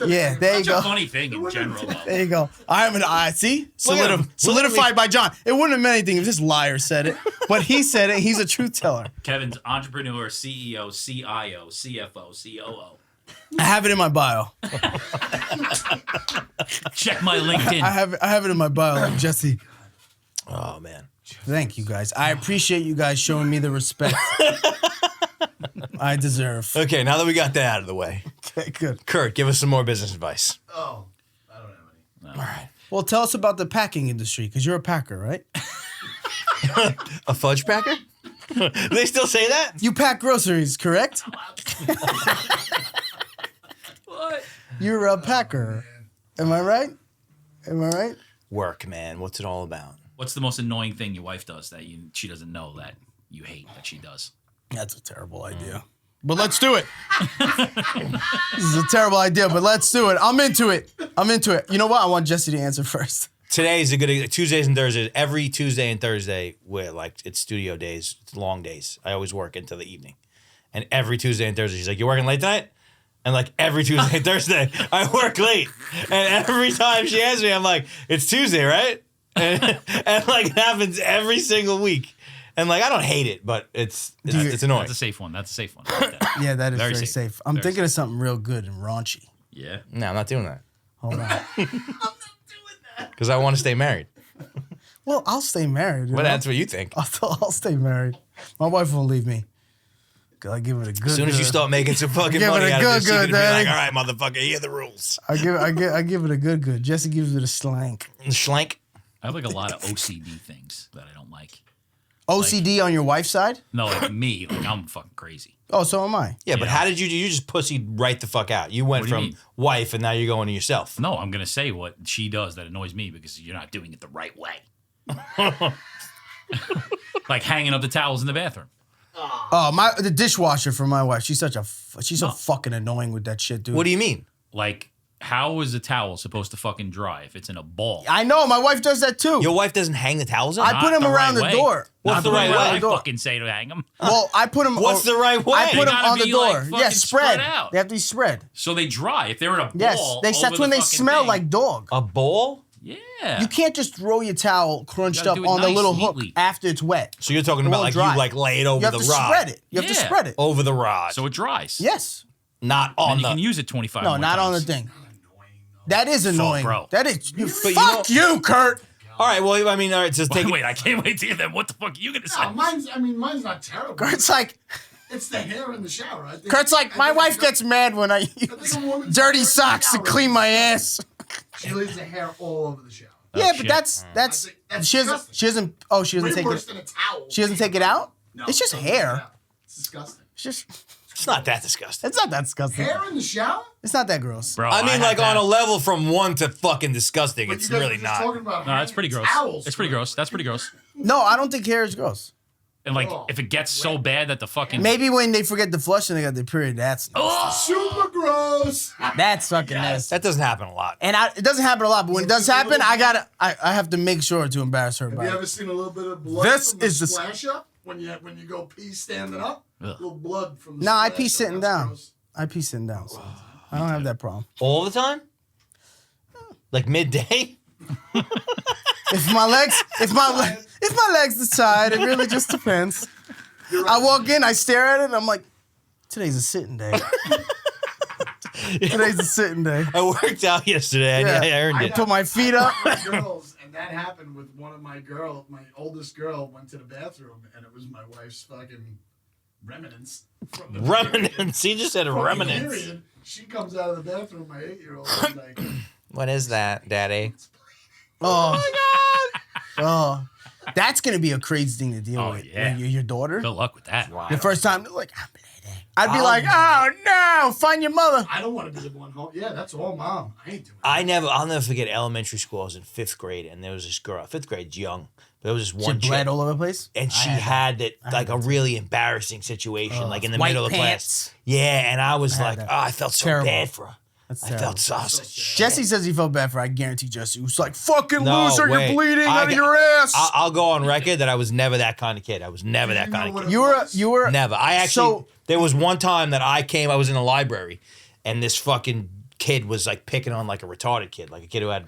Yeah, there you Such a go. funny thing in general, though. There you go. I'm an I see Look at him. solidified by John. It wouldn't have meant anything if this liar said it, but he said it. He's a truth teller. Kevin's entrepreneur, CEO, CIO, CFO, COO. I have it in my bio. Check my LinkedIn. I have it in my bio, like Jesse. Oh man. Thank you guys. I appreciate you guys showing me the respect I deserve. Okay, now that we got that out of the way, Okay, good. Kurt, give us some more business advice. Oh, I don't have any. All right. Well, tell us about the packing industry, because you're a packer, right? A fudge packer? They still say that? You pack groceries, correct? What? You're a packer. Am I right? Am I right? Work, man. What's it all about? What's the most annoying thing your wife does that she doesn't know that you hate that she does? That's a terrible idea. But let's do it. This is a terrible idea, but let's do it. I'm into it. You know what? I want Jesse to answer first. Today's a good Tuesdays and Thursdays. Every Tuesday and Thursday, it's studio days. It's long days. I always work into the evening, and every Tuesday and Thursday, she's like, "You working late tonight?" And like every Tuesday and Thursday, I work late, and every time she asks me, I'm like, "It's Tuesday, right?" And like it happens every single week. And like I don't hate it, but it's annoying. That's a safe one. I like that. Yeah, that is very Very safe. safe. I'm Very thinking of something real good and raunchy. Yeah. No, I'm not doing that Hold on. because I want to stay married. Well, I'll stay married. Well, that's what you think. I'll stay married. My wife won't leave me. I give it a good. As soon as you start making some fucking Give it money a out of this, good, you're gonna be Daddy. like, "All right, motherfucker, here are the rules." I give it a good. Jesse gives it a slank. Schlank. I have like a lot of OCD things that I don't like. OCD on your wife's side? No, like me, like I'm fucking crazy. Oh, so am I. Yeah, but Yeah. how did you just pussied right the fuck out? You went What do you from mean? wife and now you're going to yourself. No, I'm gonna say what she does that annoys me because you're not doing it the right way. Like hanging up the towels in the bathroom. Oh, the dishwasher for my wife. She's so fucking annoying with that shit, dude. What do you mean? Like, how is a towel supposed to fucking dry if it's in a ball? I know my wife does that too. Your wife doesn't hang the towels in? I put Not them the around right the way. door. What's Not the right way? I Door. fucking say to hang them. Well, I put them. What's the right way? I put them gotta on the be, door. like, Yeah, fucking spread. spread out. They have to be spread. So they dry. If they're in a Yes, ball, that's over when the they fucking smell thing. like dog. A bowl? Yeah. You can't just throw your towel crunched gotta up do it on the nice, little neatly. hook after it's wet. So you're talking It about won't like dry. you like lay it over You have the to rod. spread it. You have to Yeah. spread it. Over the rod. So it dries. Yes. Not on And you the... can use it 25 No, more not on the times. thing. That is annoying. bro. That is. But Fuck you, Kurt. All right, well, I mean, all right, just take Wait, I can't wait to hear that. What the fuck are you gonna say? No, mine's not terrible. Kurt's like, It's the hair in the shower. I think, Kurt's like, my wife gets mad when I use a woman's dirty hair in the socks to shower. clean my ass. She leaves the hair all over the shower. Yeah, but shit. that's I think that's she doesn't disgusting. she doesn't oh she doesn't Way take worse it than a towel. she doesn't take it out? No, It's just don't take it hair. out. It's disgusting. It's just It's not that disgusting. it's not that disgusting. Hair in the shower? It's not that gross. Bro, I mean, had like on that. a level from 1 to fucking disgusting, But it's you guys really were just not. talking about No, that's hanging pretty gross. towels It's pretty for- gross. That's pretty gross. No, I don't think hair is gross. And like, Oh, if it gets so bad that the fucking Maybe when they forget to flush and they got their period, that's Super gross. that's fucking nasty. That doesn't happen a lot. And it doesn't happen a lot, but when it does happen, I have to make sure to embarrass her Have by you it. ever seen a little bit of blood This from the is the- splash up when you go pee standing up? A little blood from the No, I splash pee up. sitting That's down. gross. I pee sitting down. So I don't have that problem. All the time? Like midday? If my legs decide, it really just depends. I walk in, I stare at it, and I'm like, today's a sitting day. Today's a sitting day. I worked out yesterday. Yeah. I earned I it. put my feet up. My girls, and that happened with one of my girls. My oldest girl went to the bathroom, and it was my wife's fucking remnants. From the Remnants. He just said From the remnants. period. She comes out of the bathroom. My 8-year-old is like, What is that, Daddy? Oh my god! Oh, that's gonna be a crazy thing to deal Oh, with. yeah. When you're your daughter. good luck with that. The first time, they're like, I'm bleeding. I'd be like, oh no, find your mother. I don't want to be the one home. Yeah, that's all, Mom. I ain't doing it. I'll never forget elementary school. I was in 5th grade, and there was this girl. 5th grade's young, but there was this She one bled chick, all over the place. and she had that like a really embarrassing situation, like in the White middle of the pants. class. Yeah, and I was had like, that. oh, I felt so Terrible. bad for her. That's I terrible. felt sausage. Jesse says he felt bad for her. I guarantee Jesse was like, fucking No, loser, wait. you're bleeding I out of got- your ass. I'll go on record that I was never that kind of kid. I was never that kind of kid. you were Never. I actually. So- There was one time that I was in a library, and this fucking kid was like picking on like a retarded kid, like a kid who had,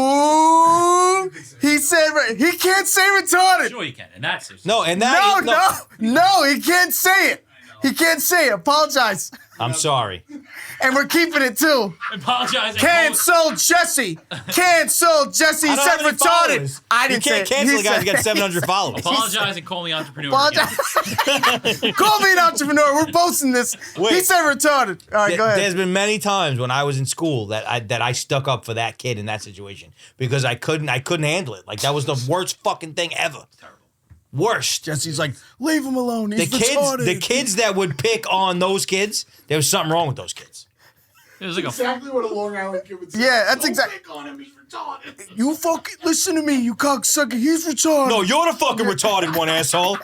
Ooh, he said he can't say retarded. Sure you can, and that's it. No, and that. No, he can't say it. He can't say it. Apologize. I'm sorry. And we're keeping it too. Apologize. Cancel Jesse. Cancel Jesse. He I don't said have any retarded. followers. I didn't You can't say it. cancel He a guy who said- got 700 followers. Apologize and call me entrepreneur. Apologize. Call me an entrepreneur. We're posting this. He Wait. said retarded. All right, go ahead. There's been many times when I was in school that I stuck up for that kid in that situation because I couldn't handle it. Like that was the worst fucking thing ever. Worst. Jesse's like, leave him alone. He's retarded. The kids that would pick on those kids, there was something wrong with those kids. It was like Exactly what a Long Island kid would say. Yeah, that's Don't exactly. pick on him, he's retarded. You fucking listen to me, you cocksucker. He's retarded. No, you're the fucking retarded one, asshole.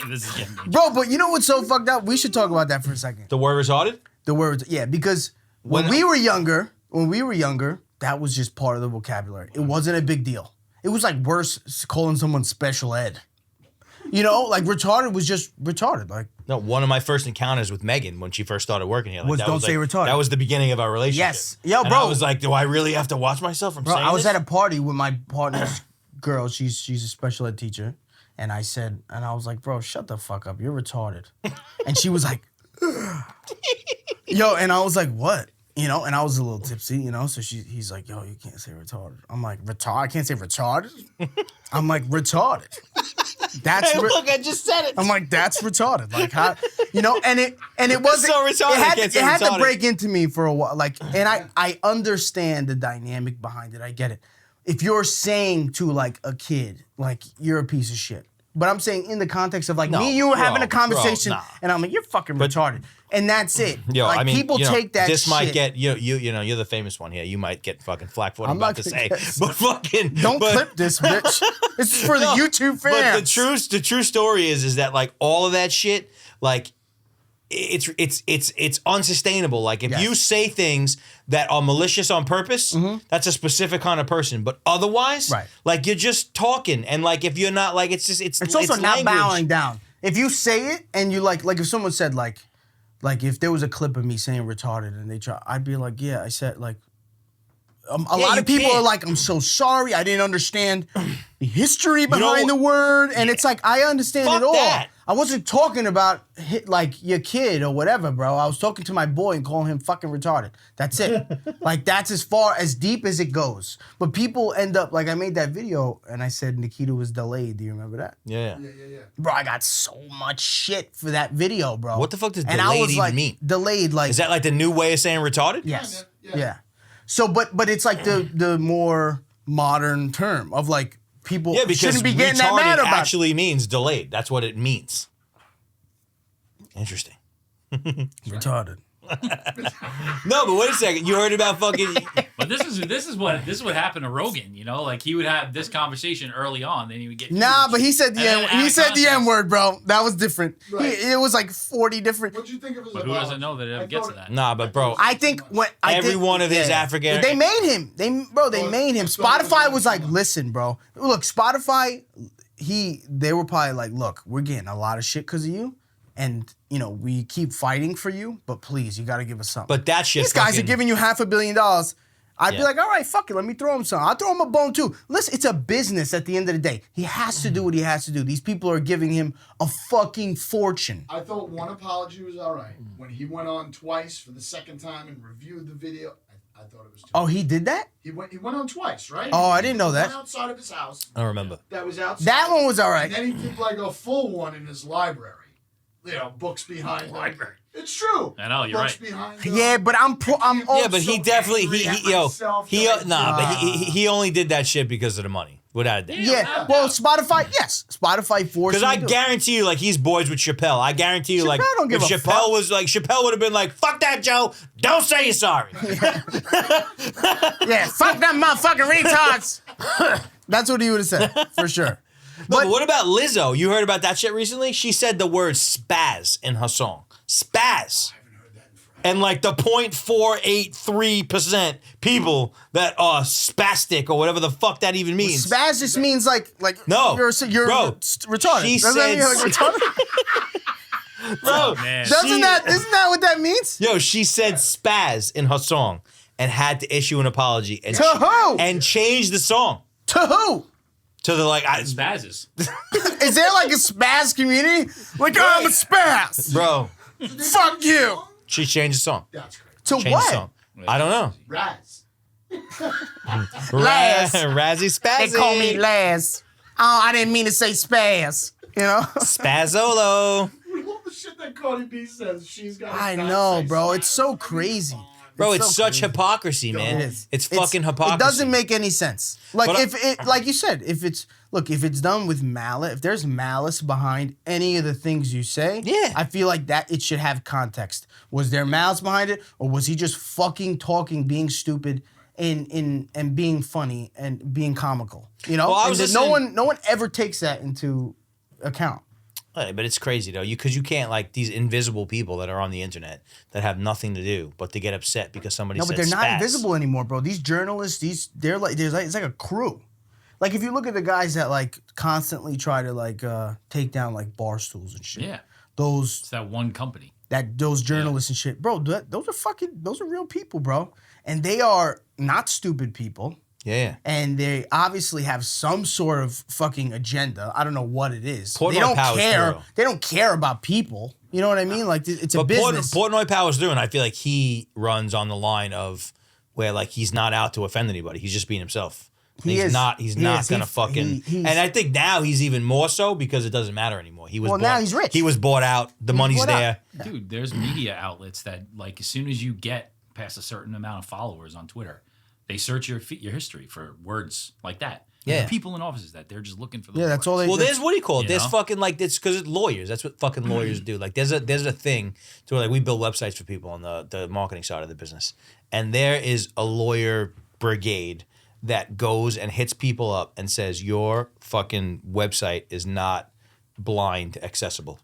this is getting Bro, but you know what's so fucked up? We should talk about that for a second. The word retarded? The words, yeah, because when we were younger, that was just part of the vocabulary. It wasn't a big deal. It was like worse calling someone special ed. You know, like retarded was just retarded. Like No, one of my first encounters with Megan when she first started working here. Like, Was that don't was say like, retarded. That was the beginning of our relationship. Yes. Yo, And bro. I was like, do I really have to watch myself from bro, saying I was this? at a party with my partner's girl. She's a special ed teacher, and I was like, bro, shut the fuck up. You're retarded. And she was like, yo, and I was like, what? You know, and I was a little tipsy, you know, so he's like, yo, you can't say retarded. I'm like, retarded? I can't say retarded? I'm like, retarded. That's Hey, look, I just said it. I'm like, that's retarded. Like, how, you know, and it wasn't so retarded, I can't say it had to retarded. break into me for a while. Like, and I understand the dynamic behind it. I get it. If you're saying to like a kid, like, you're a piece of shit. But I'm saying in the context of like No, me and you were having a bro, conversation, nah. and I'm like, you're fucking retarded. And that's it. Yo, like, I mean, people you know, take that this shit. might get you know, you're the famous one here. You might get fucking flack for what I'm not about to gonna say. get- But fucking Don't but, clip this, bitch. This is for the No, YouTube fans. But the true story is that like all of that shit, like it's unsustainable. Like if Yes. you say things that are malicious on purpose, that's a specific kind of person. But otherwise, Right. like you're just talking, and like if you're not like it's also not language. bowing down. If you say it and you like if someone said like if there was a clip of me saying retarded and they try, I'd be like, yeah, I said like. A lot you of people can't. are like, I'm so sorry, I didn't understand the history know behind the what- word, and it's like I understand Fuck it all. that. I wasn't talking about like your kid or whatever, bro. I was talking to my boy and calling him fucking retarded. That's it. Like that's as deep as it goes. But people end up like I made that video and I said Nikita was delayed. Do you remember that? Yeah. Yeah. Bro, I got so much shit for that video, bro. What the fuck does and I delayed was even like, mean? Delayed, like Is that like the new way of saying retarded? yes, Yeah. yeah. So, but it's like the more modern term of like people Yeah, because shouldn't be getting that retarded mad about. actually means delayed. That's what it means. Interesting. Retarded. No, but wait a second. You heard about fucking. But this is what happened to Rogan. You know, like he would have this conversation early on, then he would get Nah, huge. but he said the And then N. out He of said the context. N word, bro. That was different. Right. It was like 40 different. What'd you think of his But who doesn't know that it ever gets to that? Nah, but bro, I think when Every one of his African- They made him. They made him. Spotify was like, listen, bro. Look, Spotify. They were probably like, look, we're getting a lot of shit because of you, and you know we keep fighting for you, but please, you got to give us something. but that shit. These guys are fucking- giving you $500 million. I'd be Yeah. like, all right, fuck it, let me throw him some. I'll throw him a bone too. Listen, it's a business at the end of the day. He has to do what he has to do. These people are giving him a fucking fortune. I thought one apology was all right. When he went on twice for the second time and reviewed the video, I thought it was too Oh, much. he did that? He went on twice, right? Oh, I didn't know He that. went outside of his house. I don't remember. That was outside. That one was all And right. then he did like a full one in his library. You know, books behind him. Library. It's true. I know, you're books right. behind him. Yeah, but I'm Yeah, but he so definitely angry at yo myself he that I nah, but did. he only did that shit because of the money, without a doubt. Yeah, well, Spotify, yes. Spotify forced Because him I to do it. guarantee you, like he's boys with Chappelle. I guarantee you, like Chappelle don't give if a Chappelle fuck. was like Chappelle would have been like, "Fuck that, Joe. Don't say you're sorry." Yeah, fuck them motherfucking retards. That's what he would have said, for sure. No, but what about Lizzo? You heard about that shit recently? She said the word spaz in her song. Spaz. And like the 0.483% people that are spastic or whatever the fuck that even means. Spaz just means like No, you're bro, retarded. she Doesn't that said- mean like retarded? Bro, Man. Isn't that what that means? yo, she said spaz in her song and had to issue an apology and, To who? and change the song To who? to the like, Spazzes. Is there like a spaz community? Like, oh, I'm a spaz. bro, Fuck you. she changed the song. That's great. To Changed the what? song. I don't know. Raz. Laz. Razzie Spazzy. They call me Laz. Oh, I didn't mean to say spaz. You know? Spazzolo. We love the shit that Cardi B says. She's got. I know, bro. It's so crazy. Bro, It's it's so such crazy. hypocrisy, man. It is. It's fucking hypocrisy. It doesn't make any sense. Like But if it, like you said, if it's done with malice, if there's malice behind any of the things you say, Yeah. I feel like that it should have context. Was there malice behind it, or was he just fucking talking, being stupid, and being funny and being comical? You know, Well, I And was then listening- no one ever takes that into account. Hey, but it's crazy though, because you can't like these invisible people that are on the internet that have nothing to do but to get upset because somebody No, said but they're not spaz. invisible anymore, bro. These journalists, they're like, it's like a crew. Like if you look at the guys that like constantly try to like take down like bar stools and shit. Yeah. Those It's that one company. those journalists and shit, bro. Those are real people, bro. And they are not stupid people. Yeah. And they obviously have some sort of fucking agenda. I don't know what it is. Portnoy They don't Powers care. through. They don't care about people. You know what I mean? Like it's a But business. Portnoy Powers doing, I feel like he runs on the line of where like he's not out to offend anybody. He's just being himself. He He's is. not He gonna is. He- fucking he's- and I think now he's even more so because it doesn't matter anymore. He was Well, now he's rich. He was bought out. The money's bought out. there. Dude, there's media outlets that like as soon as you get past a certain amount of followers on Twitter, they search your history for words like that. Yeah. There are people in offices that they're just looking for those Yeah, that's words. all they. Well, there's what do you call it? You There's know? fucking like it's because it's lawyers. That's what fucking lawyers do. Like there's a thing to where like we build websites for people on the marketing side of the business, and there is a lawyer brigade that goes and hits people up and says your fucking website is not blind accessible.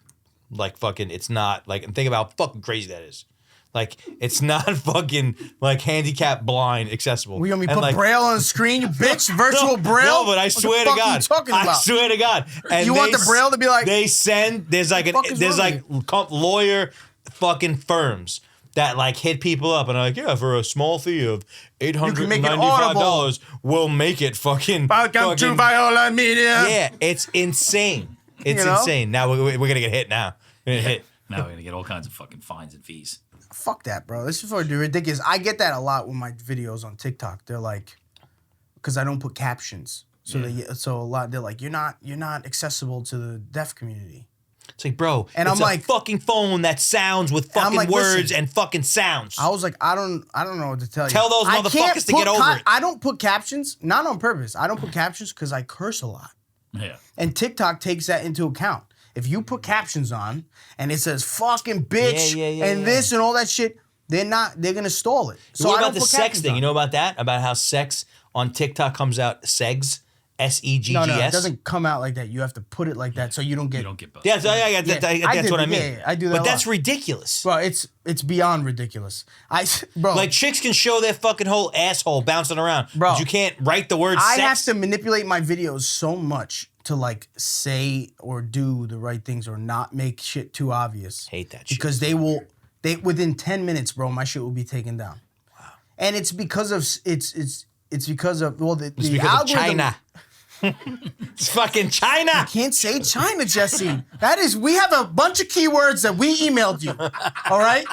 Like fucking, it's not like, and think about how fucking crazy that is. Like it's not fucking like handicap blind accessible. We gonna be And, put like, braille on the screen, you bitch? Virtual braille? No, but I What swear the to fuck are you God, talking I about? swear to God. And You want they the braille to be like- they send there's like fuck is there's wrong like lawyer fucking firms that like hit people up and are like, yeah, for a small fee of $895, we'll make it fucking. Welcome to Viola Media. Yeah, it's insane. It's You know? insane. Now we're gonna get hit. Now we're gonna hit. Now we're gonna get all kinds of fucking fines and fees. Fuck that, bro. This is fucking ridiculous. I get that a lot with my videos on TikTok. They're like, because I don't put captions. So they're like, you're not accessible to the deaf community. It's like, bro, And it's I'm a like- fucking phone that sounds with I'm fucking like, words listen, and fucking sounds. I was like, I don't know what to tell you. Tell those I can't motherfuckers to get put over it. I don't put captions, not on purpose. I don't put captions because I curse a lot. Yeah. And TikTok takes that into account. If you put captions on and it says fucking bitch and this and all that shit, they're gonna stall it. So what I about don't the put sex captions thing? on. You know about that? About how sex on TikTok comes out segs, SEGGS? No, it doesn't come out like that. You have to put it like that so you don't get. You don't get both. Yeah, so I got Yeah, I that's did- what I mean. yeah, I do that But a that's lot. ridiculous. Bro, it's beyond ridiculous. Bro, Like chicks can show their fucking whole asshole bouncing around, Bro, but you can't write the word I sex. have to manipulate my videos so much to like say or do the right things or not make shit too obvious. Hate that shit. Because they within 10 minutes, bro, my shit will be taken down. Wow. And it's because of it's because of the It's the because of algorithm. China. It's fucking China. Can't say China, Jesse. We have a bunch of keywords that we emailed you. All right?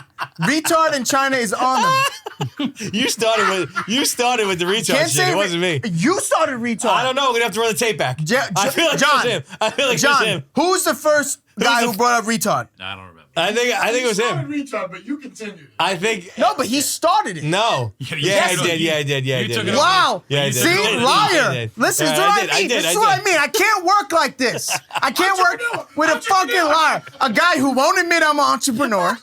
Retard and China is on them. You started with the retard Can't shit. say It wasn't me. You started retard. I don't know. We're gonna have to run the tape back. I feel like John, it was him. I feel like it was John, him. who's the first guy the who brought up retard? I don't remember. I think it was started him. retard, but you continued. I think No, but he started it. no. Yeah, Yeah, you I took- did. Yeah, I did. Yeah, I you did. took it Yeah. over. Wow. Yeah, I did. See, I did. liar. I did. Listen, Yeah, this is I what did. I mean. I did. This is I what did. I mean. I can't work like this. I can't work with a fucking liar. A guy who won't admit I'm an entrepreneur.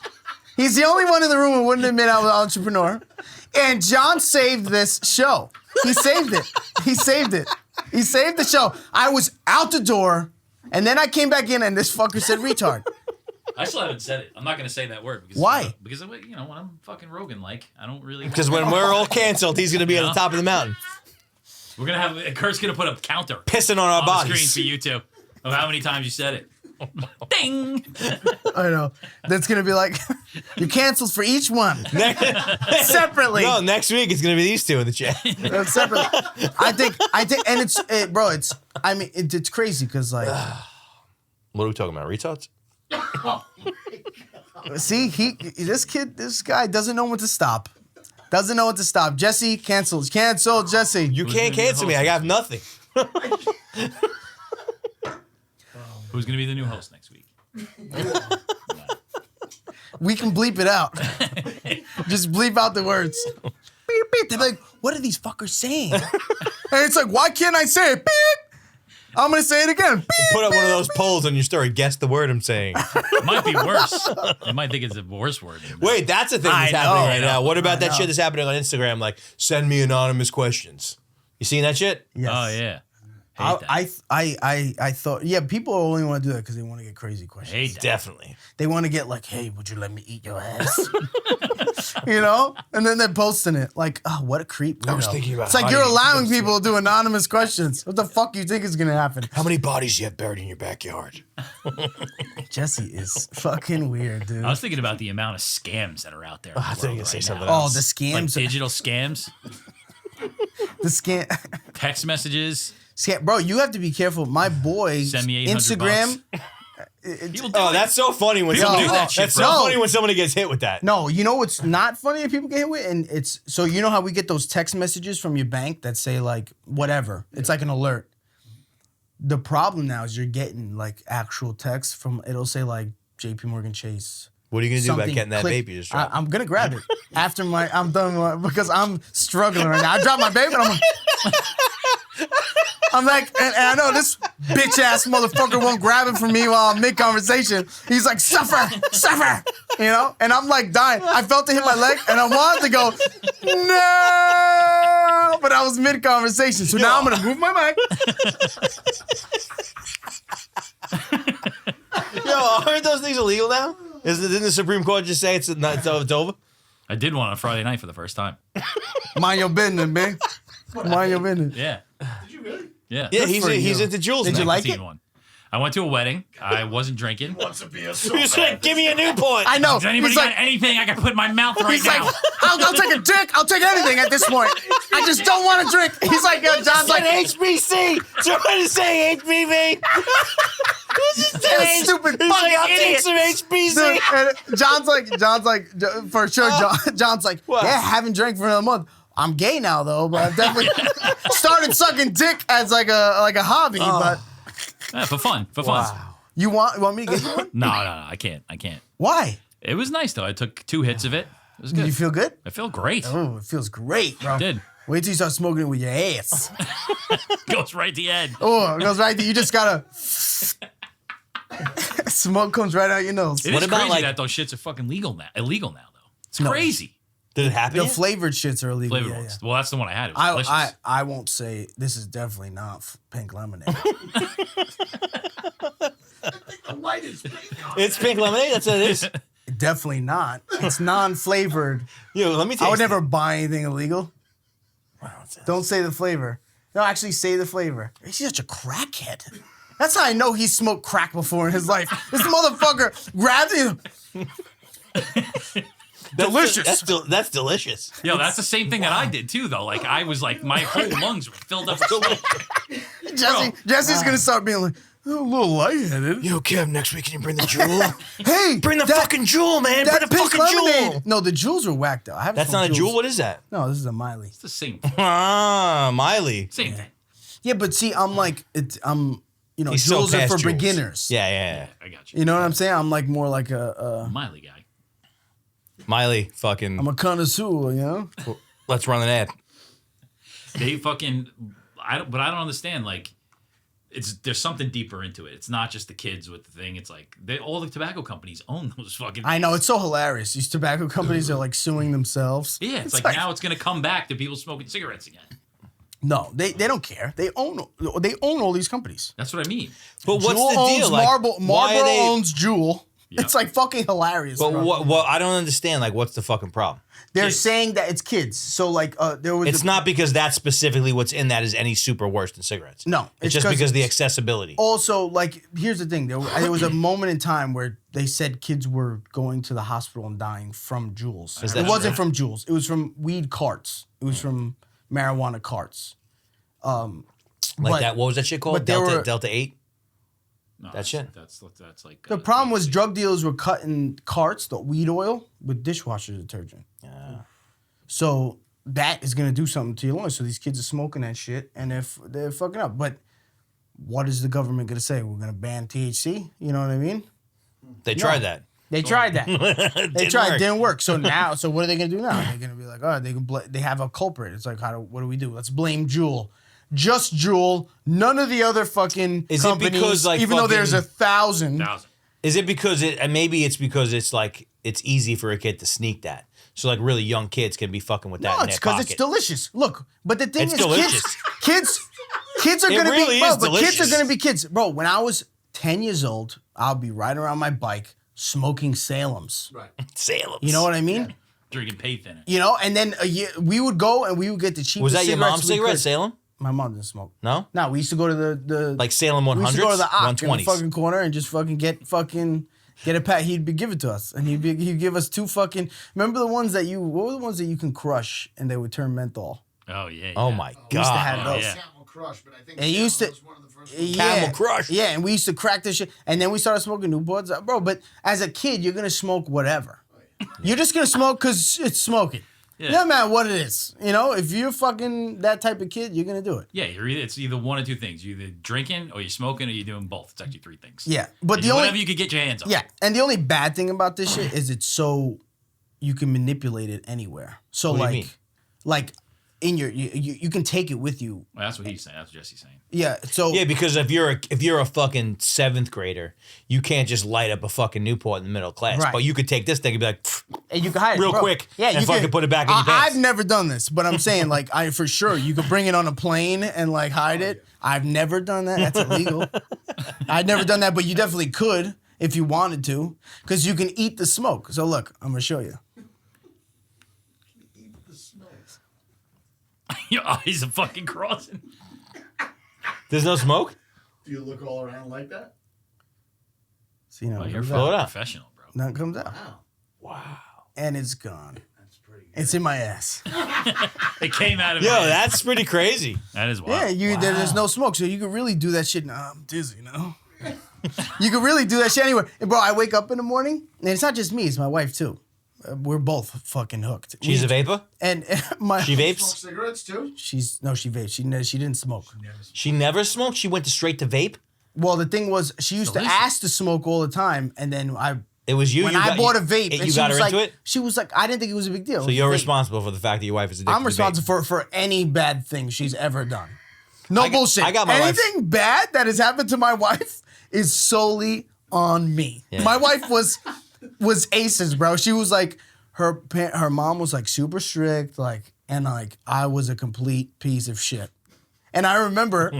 He's the only one in the room who wouldn't admit I'm an entrepreneur. And John saved this show. He saved it. He saved it. He saved the show. I was out the door, and then I came back in, and this fucker said retard. I still haven't said it. I'm not going to say that word. Because, Why? Because when I'm fucking Rogan, like, I don't really. Because when we're all canceled, he's gonna be at the top of the mountain, We're going to have. Kurt's going to put a counter pissing on our on the bodies. screen for you two of how many times you said it. Ding! I know. That's gonna be like, you're canceled for each one separately. No, next week it's gonna be these two in the chat. Separately. I think, and it's crazy because like, What are we talking about? Retards? see, this guy doesn't know when to stop. Doesn't know when to stop. Jesse cancels. Cancel, Jesse. You can't gonna be the cancel me. host I got nothing. Who's going to be the new host next week? We can bleep it out. Just bleep out the words. Beep, beep. They're like, what are these fuckers saying? And it's like, why can't I say it? Beep. I'm going to say it again. Beep, Put up beep. one of those polls on your story. Guess the word I'm saying. It might be worse. They might think it's a worse word. Wait, that's a thing that's I happening know. right now. What about I that know. shit that's happening on Instagram? Like, send me anonymous questions. You seen that shit? Yes. Oh yeah. Hate that. I thought, yeah, people only want to do that because they want to get crazy questions. Hate that. Definitely. They want to get like, hey, would you let me eat your ass? You know? And then they're posting it. Like, oh, what a creep. I was weirdo. thinking about It's like how you're do you- allowing people to do anonymous questions. What the fuck you think is going to happen? How many bodies do you have buried in your backyard? Jesse is fucking weird, dude. I was thinking about the amount of scams that are out there. in the I thought you were world gonna say right something now. Oh, else. the Like scams. digital scams, The scam. text messages. Bro, you have to be careful. My boy, Send me 800 Instagram. People do Oh, it. that's so funny when People somebody do that shit, That's so bro. funny when somebody gets hit with that. No, you know what's not funny that people get hit with? And it's so you know how we get those text messages from your bank that say like whatever. It's like an alert. The problem now is you're getting like actual text from it'll say like JP Morgan Chase. What are you gonna do about Something getting that click- vape you just dropped? I'm gonna grab it after I'm done because I'm struggling right now. I dropped my vape and I'm like, and I know this bitch ass motherfucker won't grab it from me while I'm mid conversation. He's like, suffer, suffer, you know? And I'm like dying. I felt it hit my leg and I wanted to go, no, but I was mid conversation. So now I'm gonna move my mic. Yo, aren't those things illegal now? Didn't the Supreme Court just say it's over? I did one on Friday night for the first time. Mind your business, man. Mind your business. Yeah. Did you really? Yeah. Yeah, for he's you. into jewels. Did now. you like Seen it? one. I went to a wedding. I wasn't drinking. Wants to be a He's like, give me a new point. I know. Does anybody He's got like, anything I can put in my mouth right he's now? like, I'll take a dick. I'll take anything at this point. I just don't want to drink. He's like, John's like, HBC. Trying to say HBV. that stupid He's like, fucking I'll take idiot. some HBC. Dude, and John's like, for sure. John's like, What? yeah, haven't drank for another month. I'm gay now though, but I've definitely started sucking dick as like a hobby. But Yeah, for fun. For fun. you want me to get you one? No, I can't. Why? It was nice though. I took 2 hits of it. It was good. You feel good? I feel great. Oh, it feels great, bro. Did. Wait till you start smoking it with your ass. Goes right to the head. Oh, it goes right there. You just gotta. Smoke comes right out your nose. It What is about, crazy like- that those shits are fucking illegal now though. It's No. crazy. Did it happen? The yet? flavored shits are illegal. Flavored Yeah, ones. yeah. Well, that's the one I had. It was delicious. I won't say this is definitely not pink lemonade. The light is pink on It's pink lemonade. That's what it is. Definitely not. It's non-flavored. Yo, let me taste I would it. never buy anything illegal. Wow, Don't say the flavor. No, actually say the flavor. He's such a crackhead. That's how I know he smoked crack before in his life. This motherfucker grabbed it. Delicious. That's delicious. Yo, that's the same thing that I did too, though. Like I was like, my whole lungs were filled up with smoke. Jesse's gonna start being like, oh, a little lightheaded. Yo, Kev, next week can you bring the jewel? Hey, Bring the fucking jewel, man. Bring that the pink fucking lemonade. jewel. No, the jewels are whack though. I haven't That's not a smoked jewel. Juuls. What is that? No, this is a Miley. It's the same. Ah, Miley. Same thing. Yeah, but see, I'm like, He's so jewels are past for Juuls. beginners. Yeah. I got you. You know what I'm saying? I'm like more like a Miley guy. Miley, fucking. I'm a connoisseur, you know? Let's run an ad. They fucking. But I don't understand. Like, there's something deeper into it. It's not just the kids with the thing. It's like all the tobacco companies own those fucking. I know, it's so hilarious. These tobacco companies are like suing themselves. Yeah, it's like now it's gonna come back to people smoking cigarettes again. No, they don't care. They own all these companies. That's what I mean. But what's Juul the owns deal? Like, Marlboro why are they? owns Juul. Yeah. It's like fucking hilarious. But bro. what? I don't understand. Like, what's the fucking problem? They're Kids. saying that it's kids. So like there was It's not because that's specifically what's in that is any super worse than cigarettes. No, it's just because the accessibility. Also, like, here's the thing. There was a moment in time where they said kids were going to the hospital and dying from Juuls. Is It that wasn't true? from Juuls. It was from weed carts. It was from marijuana carts. Like but that. What was that shit called? but they were- Delta 8? No, That shit? That's like. The problem was drug dealers were cutting carts, the weed oil, with dishwasher detergent. Yeah. So that is going to do something to your lungs. So these kids are smoking that shit and they're fucking up. But what is the government going to say? We're going to ban THC? You know what I mean? They tried that. They tried that. They tried. work. It didn't work. So what are they gonna do now? They're gonna be like, oh, they have a culprit. It's like, what do we do? Let's blame Juul. Just Juul. None of the other fucking Is it companies. because, like, even though there's fucking- 1,000. Is it because maybe it's because it's like it's easy for a kid to sneak that. So like really young kids can be fucking with that No, in it's their pocket. because it's delicious. Look, but the thing It's is, delicious. kids are It gonna really be, bro, is but kids are delicious. gonna be kids, bro. When I was 10 years old, I'll be riding around my bike smoking Salem's. Right. Salem's. You know what I mean? Drinking Paith in it. You know, and then we would go and we would get the cheapest. Was that your cigarettes mom's we cigarette, could. Salem? My mom didn't smoke. No? No, we used to go to the Like Salem we 100s? used to go to the Ock in the 120s. fucking corner and just fucking get a pack. He'd give it to us, and he'd give us 2 fucking. Remember the ones that what were the ones that you can crush and they would turn menthol? Oh yeah. Oh yeah. my We used to have God. those. yeah. Camel Crush, but I think And you used Salem to- was one of the first ones. Camel Crush. Yeah, and we used to crack this shit, and then we started smoking Newports, bro. But as a kid, you're gonna smoke whatever. You're just gonna smoke because it's smoking. Yeah. No matter what it is, you know. If you're fucking that type of kid, you're gonna do it. Yeah, it's either one or two things. You're either drinking or you're smoking or you're doing both. It's actually 3 things. Yeah, but And the whatever only you could get your hands on. yeah, and the only bad thing about this shit is it's so you can manipulate it anywhere. So What do you mean? like in your you can take it with you. Well, that's what he's saying. That's what Jesse's saying. Yeah. So Yeah, because if you're a fucking 7th grader, you can't just light up a fucking Newport in the middle class. Right. But you could take this thing and be like, "Pfft," and you can hide it, real bro. quick, Yeah, and you fucking can, put it back in your pants. I've never done this, but I'm saying like I for sure you could bring it on a plane and like hide it. I've never done that. That's illegal. I've never done that, but you definitely could if you wanted to, because you can eat the smoke. So look, I'm gonna show you. Eat the smoke. Your eyes are fucking crossing. There's no smoke? Do you look all around like that? See, Well, you're comes Blow out. it up. professional, bro. None comes out, Wow. Wow. and it's gone. That's pretty good. It's in my ass. It came out of Yo, my- that's pretty crazy. That is wild. Yeah, there's no smoke, so you can really do that shit. Nah, I'm dizzy, you know. You can really do that shit anywhere, and bro. I wake up in the morning, and it's not just me; it's my wife too. We're both fucking hooked. She's a vapor? and my She Smoke vapes? cigarettes too? she vapes. She didn't smoke. She never smoked? She went straight to vape? Well, the thing was, she used to Delicious. ask to smoke all the time, and then It was you? when you I got- bought a vape, You and she got was her like, into it? she was like, I didn't think it was a big deal. So you're responsible for the fact that your wife is addicted I'm to vape. responsible for any bad thing she's ever done. No I got- bullshit. I got my wife- Anything bad that has happened to my wife is solely on me. Yeah. My wife was aces, bro. She was like her mom was like super strict, like, and like I was a complete piece of shit. And I remember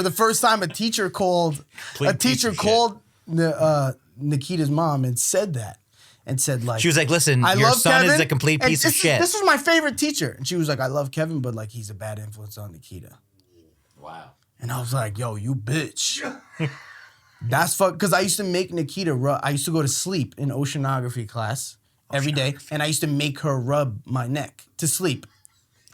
the first time a teacher called Complete piece of shit. Nikita's mom and said that. And said like She was like, listen, I your love son Kevin, is a complete and piece of shit. This was my favorite teacher. And she was like, I love Kevin, but like he's a bad influence on Nikita. Wow. And I was like, yo, you bitch. That's fuck, because I used to make Nikita rub. I used to go to sleep in oceanography class every day, and I used to make her rub my neck to sleep.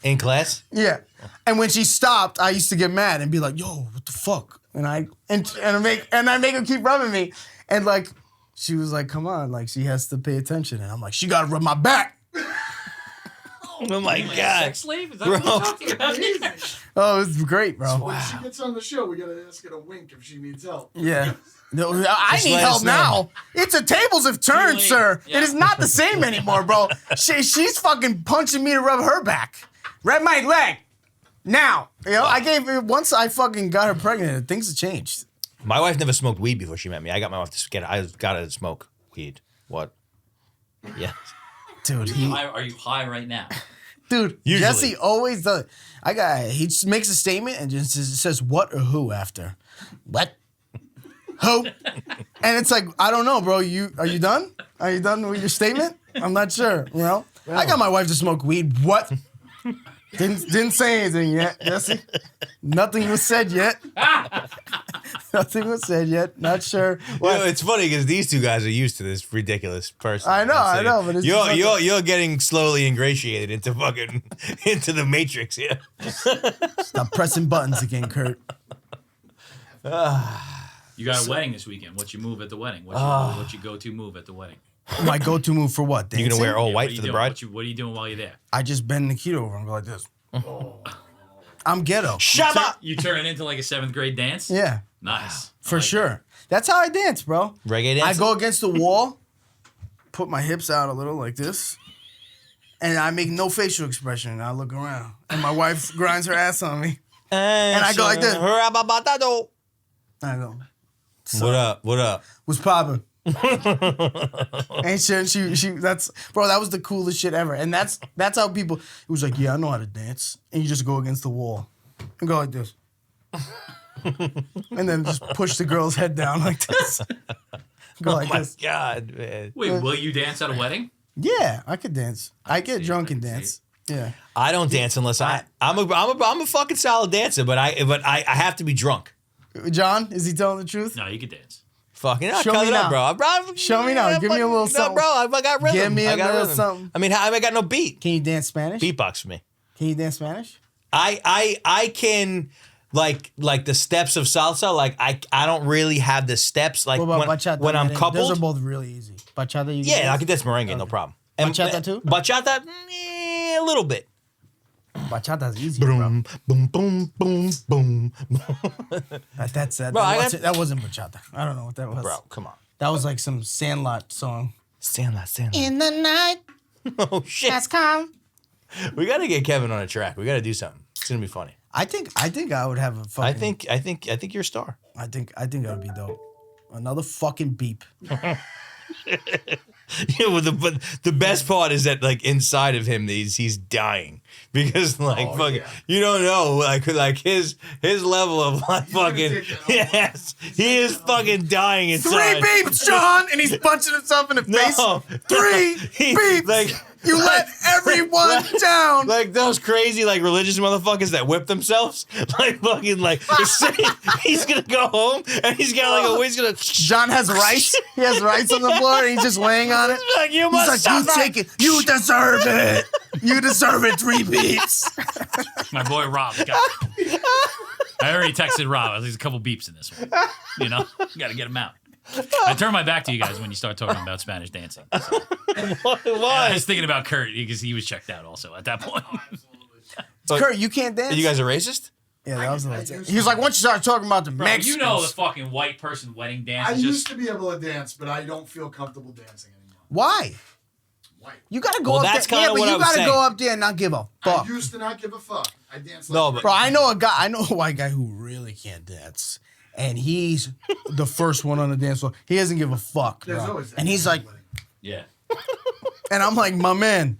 In class? Yeah. And when she stopped, I used to get mad and be like, yo, what the fuck? And I make her keep rubbing me. And like, she was like, come on, like she has to pay attention. And I'm like, she gotta rub my back. Oh my Like a God. sex slave? Is that Bro. what you're talking about? Oh, it was great, bro. When she gets on the show, we gotta ask her to wink if she needs help. Yeah. No, I Just need let us help know. now. It's a tables have turned, late. sir. Yeah. It is not the same anymore, bro. She's fucking punching me to rub her back. Rub my leg. Now. You know, I gave her, once I fucking got her pregnant, things have changed. My wife never smoked weed before she met me. I got my wife to get. I got her to smoke weed. What? Yeah. Dude, Are you high right now? dude, Usually. Jesse always does it. He just makes a statement and just says what or who after. What? Who? And it's like, I don't know, bro. Are you done? Are you done with your statement? I'm not sure, you know? I got my wife to smoke weed. What? Didn't say anything yet, Jesse. Nothing was said yet. Nothing was said yet. Not sure. You know, it's funny because these two guys are used to this ridiculous person. I know, but it's just you're getting slowly ingratiated into fucking into the matrix here. Stop pressing buttons again, Kurt. You got a wedding this weekend. What's your move at the wedding? What's your go-to move at the wedding? My go-to move for what? You're gonna Dancing? wear all Yeah, what white are you for the doing? bride? What are you doing while you're there? I just bend Nikita over and go like this. I'm ghetto. Shut up. You turn it into like a 7th grade dance? Yeah, Nice. I for like sure. That's how I dance, bro. Reggae I dance. go against the wall, put my hips out a little like this, and I make no facial expression. And I look around, and my wife grinds her ass on me, and I go like this. I go, What up? What up? what's poppin'? Ain't she that's bro, that was the coolest shit ever. And that's how people, it was like, yeah, I know how to dance. And you just go against the wall and go like this. And then just push the girl's head down like this. Go like this. God, man. Wait, will you dance at a wedding? Yeah, I could dance. I get see it, drunk I and can see dance. Yeah. I don't dance unless I'm a fucking solid dancer, but I have to be drunk. John, is he telling the truth? No, you could dance. Fucking Show me now. bro. Show me now. Give me a little something. bro. I got rhythm. Give me I a got little rhythm. something. I mean, I got no beat. Can you dance Spanish? Beatbox for me. Can you dance Spanish? I can like the steps of salsa. Like I don't really have the steps. Like What about bachata? when I'm Those coupled. are both really easy. Bachata, you can Yeah, I dance? can dance merengue, no problem. And Bachata too? Bachata, a little bit. Bachata's easy, bro. Boom, boom, boom, boom, boom. That's that. Bro, That wasn't bachata. I don't know what that was. Bro, come on. That was like some Sandlot song. Sandlot. In the night, Oh shit. that's calm. We gotta get Kevin on a track. We gotta do something. It's gonna be funny. I think I would have a fucking. I think you're a star. I think that would be dope. Another fucking beep. Yeah, well, the best part is that like inside of him he's dying because like fucking you don't know like his level of like fucking yes he is fucking dying inside. 3 beeps, John, and he's punching himself in the face. No. 3 beeps. Like you let everyone down. Like those crazy like religious motherfuckers that whip themselves. Like fucking like he's gonna go home and he's got like he's gonna. John has rice. He has rice on the floor, and he's just laying on it. Like you He's must like, you suffer. take it. You deserve it. You deserve it. 3 beeps. My boy Rob. I already texted Rob. There's a couple beeps in this one. You know, got to get them out. I turn my back to you guys when you start talking about Spanish dancing. So. I Why? was thinking about Kurt because he was checked out also at that point. Kurt, you can't dance. You guys are racist? Yeah, that was the last thing. He was like, once you start talking about the Bro, Mexicans. you know the fucking white person wedding dance I is used just to be able to dance, but I don't feel comfortable dancing anymore. Why? White. You gotta go Well, up that's there. kinda Yeah, but what I you was gotta saying. go up there and not give a fuck. I used to not give a fuck. I danced like No, a but- Bro, I know a white guy who really can't dance. And he's the first one on the dance floor. He doesn't give a fuck, There's bro. always that And he's guy like, at a wedding. yeah. and I'm like, my man.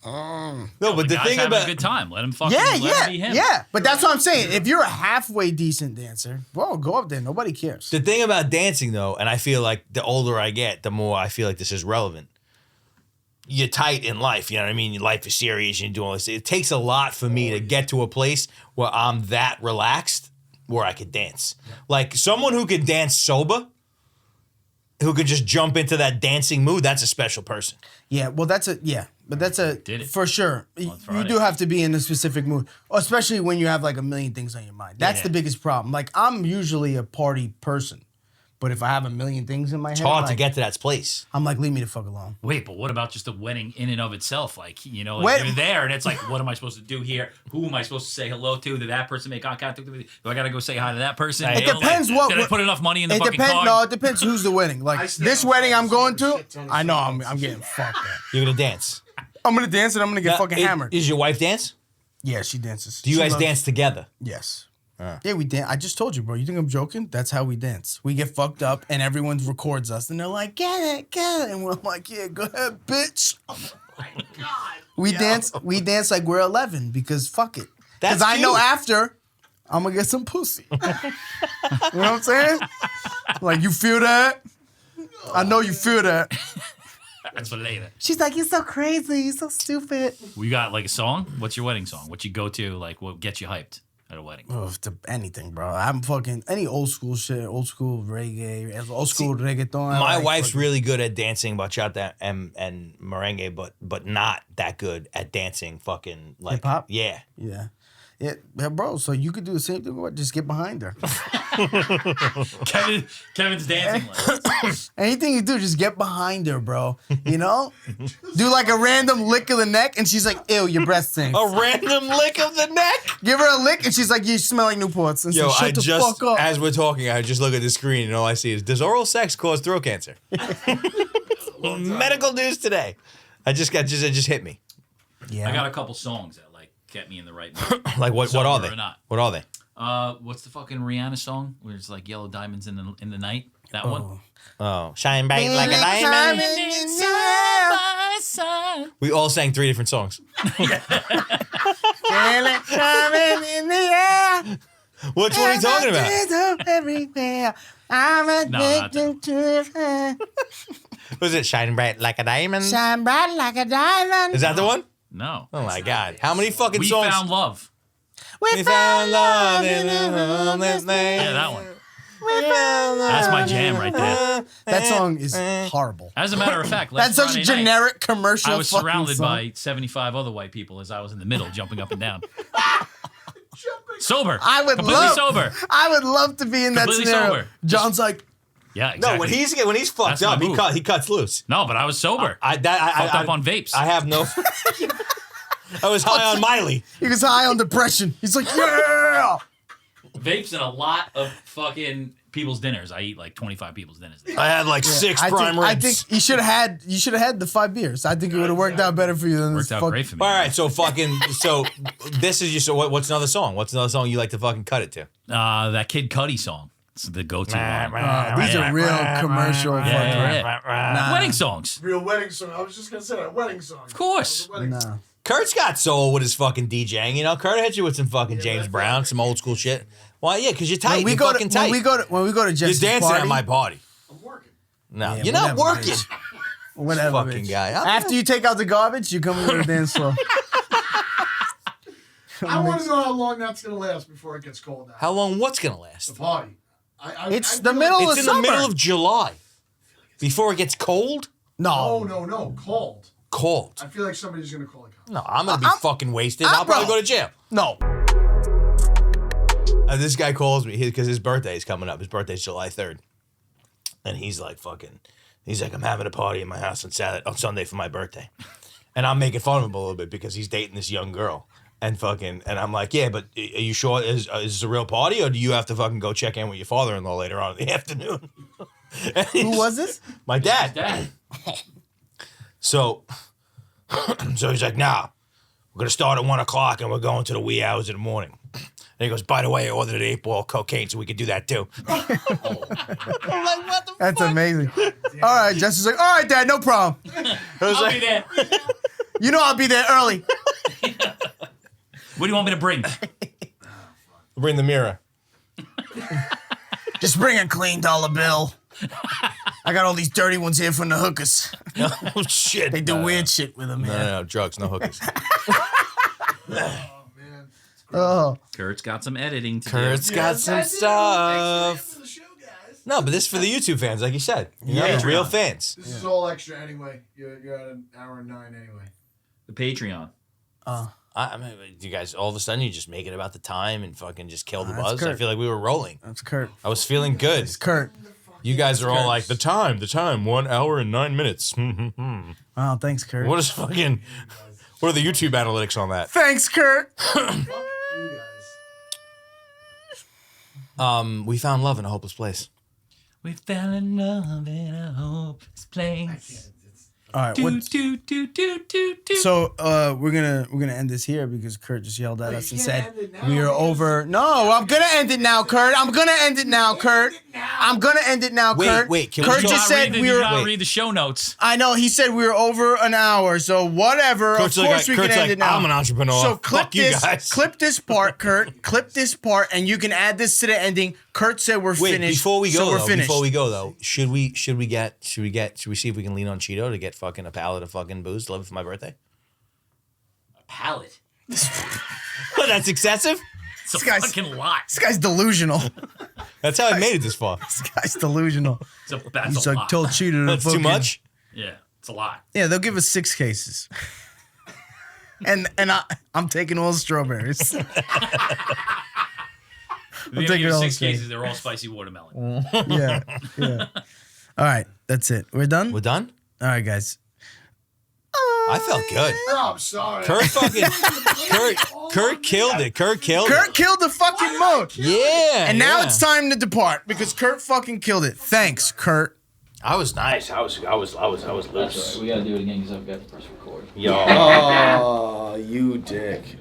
No, but the Guys thing having about a good time. Let him fucking Yeah, let yeah, him be him. yeah. But that's what I'm saying. If you're a halfway decent dancer, bro, go up there. Nobody cares. the thing about dancing though, and I feel like the older I get, the more I feel like this is relevant. You're tight in life, you know what I mean? Your life is serious, you do all this. It takes a lot for me to get to a place where I'm that relaxed where I could dance. Like someone who could dance sober, who could just jump into that dancing mood, that's a special person. Yeah, well, that's Did it. for sure. You Friday. do have to be in a specific mood, especially when you have like a million things on your mind. That's Yeah. the biggest problem. Like I'm usually a party person, but if I have a million things in my head, It's hard like, to get to that place. I'm like, leave me the fuck alone. Wait, but what about just the wedding in and of itself? Like, you know, like Wed- you're there and it's like, what am I supposed to do here? Who am I supposed to say hello to? Did that person make eye contact with me? Do I got to go say hi to that person? It You know, depends like, what- Did I put enough money in the It fucking depends. card? No, it depends who's the wedding. Like I stay this on wedding I'm phones going with to, a shit ton of I know phones. I'm getting fucked at. You're gonna dance. I'm gonna dance and I'm gonna get fucking hammered. Is your wife dance? Yeah, she dances. Do you She guys loves- dance together? Yes. Yeah, we dance. I just told you, bro. You think I'm joking? That's how we dance. We get fucked up and everyone records us and they're like, get it. And we're like, yeah, go ahead, bitch. We dance like we're 11 because fuck it. Because That's I know cute. after I'm gonna get some pussy. You know what I'm saying? Like, you feel that? I know you feel that. That's for later. She's like, you're so crazy, you're so stupid. We got like a song? What's your wedding song? What you go to? Like, what gets you hyped at a wedding? Oh, anything, bro. I'm fucking any old school shit, old school reggae, old school reggaeton. I My like wife's fucking- really good at dancing bachata and merengue, but not that good at dancing fucking like Hip-hop? Yeah. Yeah. Yeah, bro. So you could do the same thing. What? Just get behind her. Kevin's dancing. Like, Anything you do, just get behind her, bro. You know? Do like a random lick of the neck, and she's like, "Ew, your breath stinks." A random lick of the neck. Give her a lick, and she's like, "You smell like Newports." And Yo, so, I shut the just fuck up. as we're talking, I just look at the screen and all I see is, does oral sex cause throat cancer? Medical news today. It just hit me. Yeah. I got a couple songs that like get me in the right mood. Like what are they? Or not. What are they? What's the fucking Rihanna song where it's like yellow diamonds in the night? That one. Oh, shine bright like a diamond. We all sang 3 different songs. Which one are you talking about? Everywhere. I'm addicted to her. Was it shining bright like a diamond? Shine bright like a diamond. Is that the one? No. Oh my God! How many fucking We songs? Found Love. We found love in a homeless land. Yeah, that one. That's my jam right there. That song is horrible. As a matter of fact, That's last such a Friday night, generic commercial. I was fucking surrounded song. by 75 other white people as I was in the middle, jumping up and down. Sober. I would Completely love. sober. I would love to be in that Completely scenario. sober. John's like, Yeah, exactly. No, when he's fucked That's my up, move. he cuts loose. No, but I was sober. Fucked up on vapes. I have no. I was high on Miley. he was high on depression. He's like, yeah. Vapes in a lot of fucking people's dinners. I eat like 25 people's dinners. I had like 6 I prime think, I ribs. think you should have had the 5 beers. I think it would have worked out better for you than this. Worked out great for me. All right, so this is just what's another song? What's another song you like to fucking cut it to? That Kid Cudi song. It's the go-to one. These are real commercial. Wedding songs. Real wedding song. I was just gonna say that wedding song. Of course. No. Kurt's got soul with his fucking DJing. You know, Kurt hit you with some fucking James Brown, some old school shit. Well, yeah, because you're tight. When we You're go fucking to tight. when we go to Jesse's You're dancing party, at my party. I'm working. No, Yeah, you're not whatever, working. bitch. Whatever, Fucking bitch. guy. After you take out the garbage, you come into the dance floor. I want to know how long that's gonna last before it gets cold out. How long? What's gonna The last? party. It's I the feel middle like of It's in summer. the middle of July. Before it gets cold. No. No, cold. Cold. I feel like somebody's gonna call it cold. No, I'm gonna be fucking wasted. I'll probably bro. go to jail. No. This guy calls me because his birthday is coming up. His birthday's July 3rd. And he's like, I'm having a party in my house on Sunday for my birthday. And I'm making fun of him a little bit because he's dating this young girl. And I'm like, yeah, but are you sure is this a real party, or do you have to fucking go check in with your father-in-law later on in the afternoon? Who was this? My dad. Dad. So he's like, nah, we're going to start at 1 o'clock and we're going to the wee hours of the morning. And he goes, by the way, I ordered an 8-ball cocaine so we could do that too. I'm like, what the That's amazing. All right, Jesse's like, all right, Dad, no problem. I'll be there. You know I'll be there early. What do you want me to bring? Bring the mirror. Just bring a clean dollar bill. I got all these dirty ones here from the hookers. Oh, shit. They do weird shit with them, man. No, drugs, no hookers. Oh man. Oh. Kurt's got some editing to Kurt's do. got some Thanks stuff. for the show, guys. No, but this is for the YouTube fans, like you said. You know, Yeah. the real fans. This is all extra anyway. You're at an hour and 9 anyway. The Patreon. I mean, you guys, all of a sudden, you just make it about the time and fucking just kill the That's buzz. I Kurt. feel like we were rolling. That's Kurt. I was feeling good. It's Kurt. You guys are all like, the time, 1 hour and 9 minutes. Oh, thanks, Kurt. What are the YouTube analytics on that? Thanks, Kurt. Fuck you guys. We found love in a hopeless place. We fell in love in a hopeless place. All right. Do, What, do, do, do, do, do. so we're gonna end this here because Kurt just yelled at us and you said can't end it now, we are man. over. No, I'm gonna end it now, Kurt. I'm gonna end it now, Kurt. I'm gonna end it now, Wait, Kurt. wait, can we Kurt just- just said we You were. gotta read the show notes. I know he said we were over an hour, so whatever. Kurt's of course we can end it now. I'm an entrepreneur. So clip Fuck you this, guys. clip this part, Kurt. Clip this part, and you can add this to the ending. Kurt said we're Wait, finished. before we go, so we're though, finished. should we see if we can lean on Cheeto to get fucking a pallet of fucking booze delivered for my birthday? A pallet. Oh, that's excessive? It's a This guy's- fucking lot. This guy's delusional. That's how I made it this far. This guy's delusional. That's He's a like, lot. told Cheetah to That's too fucking- much? Yeah, it's a lot. Yeah, they'll give us 6 cases. and I'm taking all the strawberries. If you taking give all 6 the- cases, they're all spicy watermelon. yeah. All right, that's it. We're done? We're done? All right, guys. I felt good. Oh, I'm sorry. Kurt killed it. Kurt killed Kurt it. killed the fucking mood. Yeah. And now yeah. it's time to depart because Kurt fucking killed it. Thanks, Kurt. I was nice. I was That's loose. alright. We gotta do it again because I've got to press record. Yo. Oh, you dick.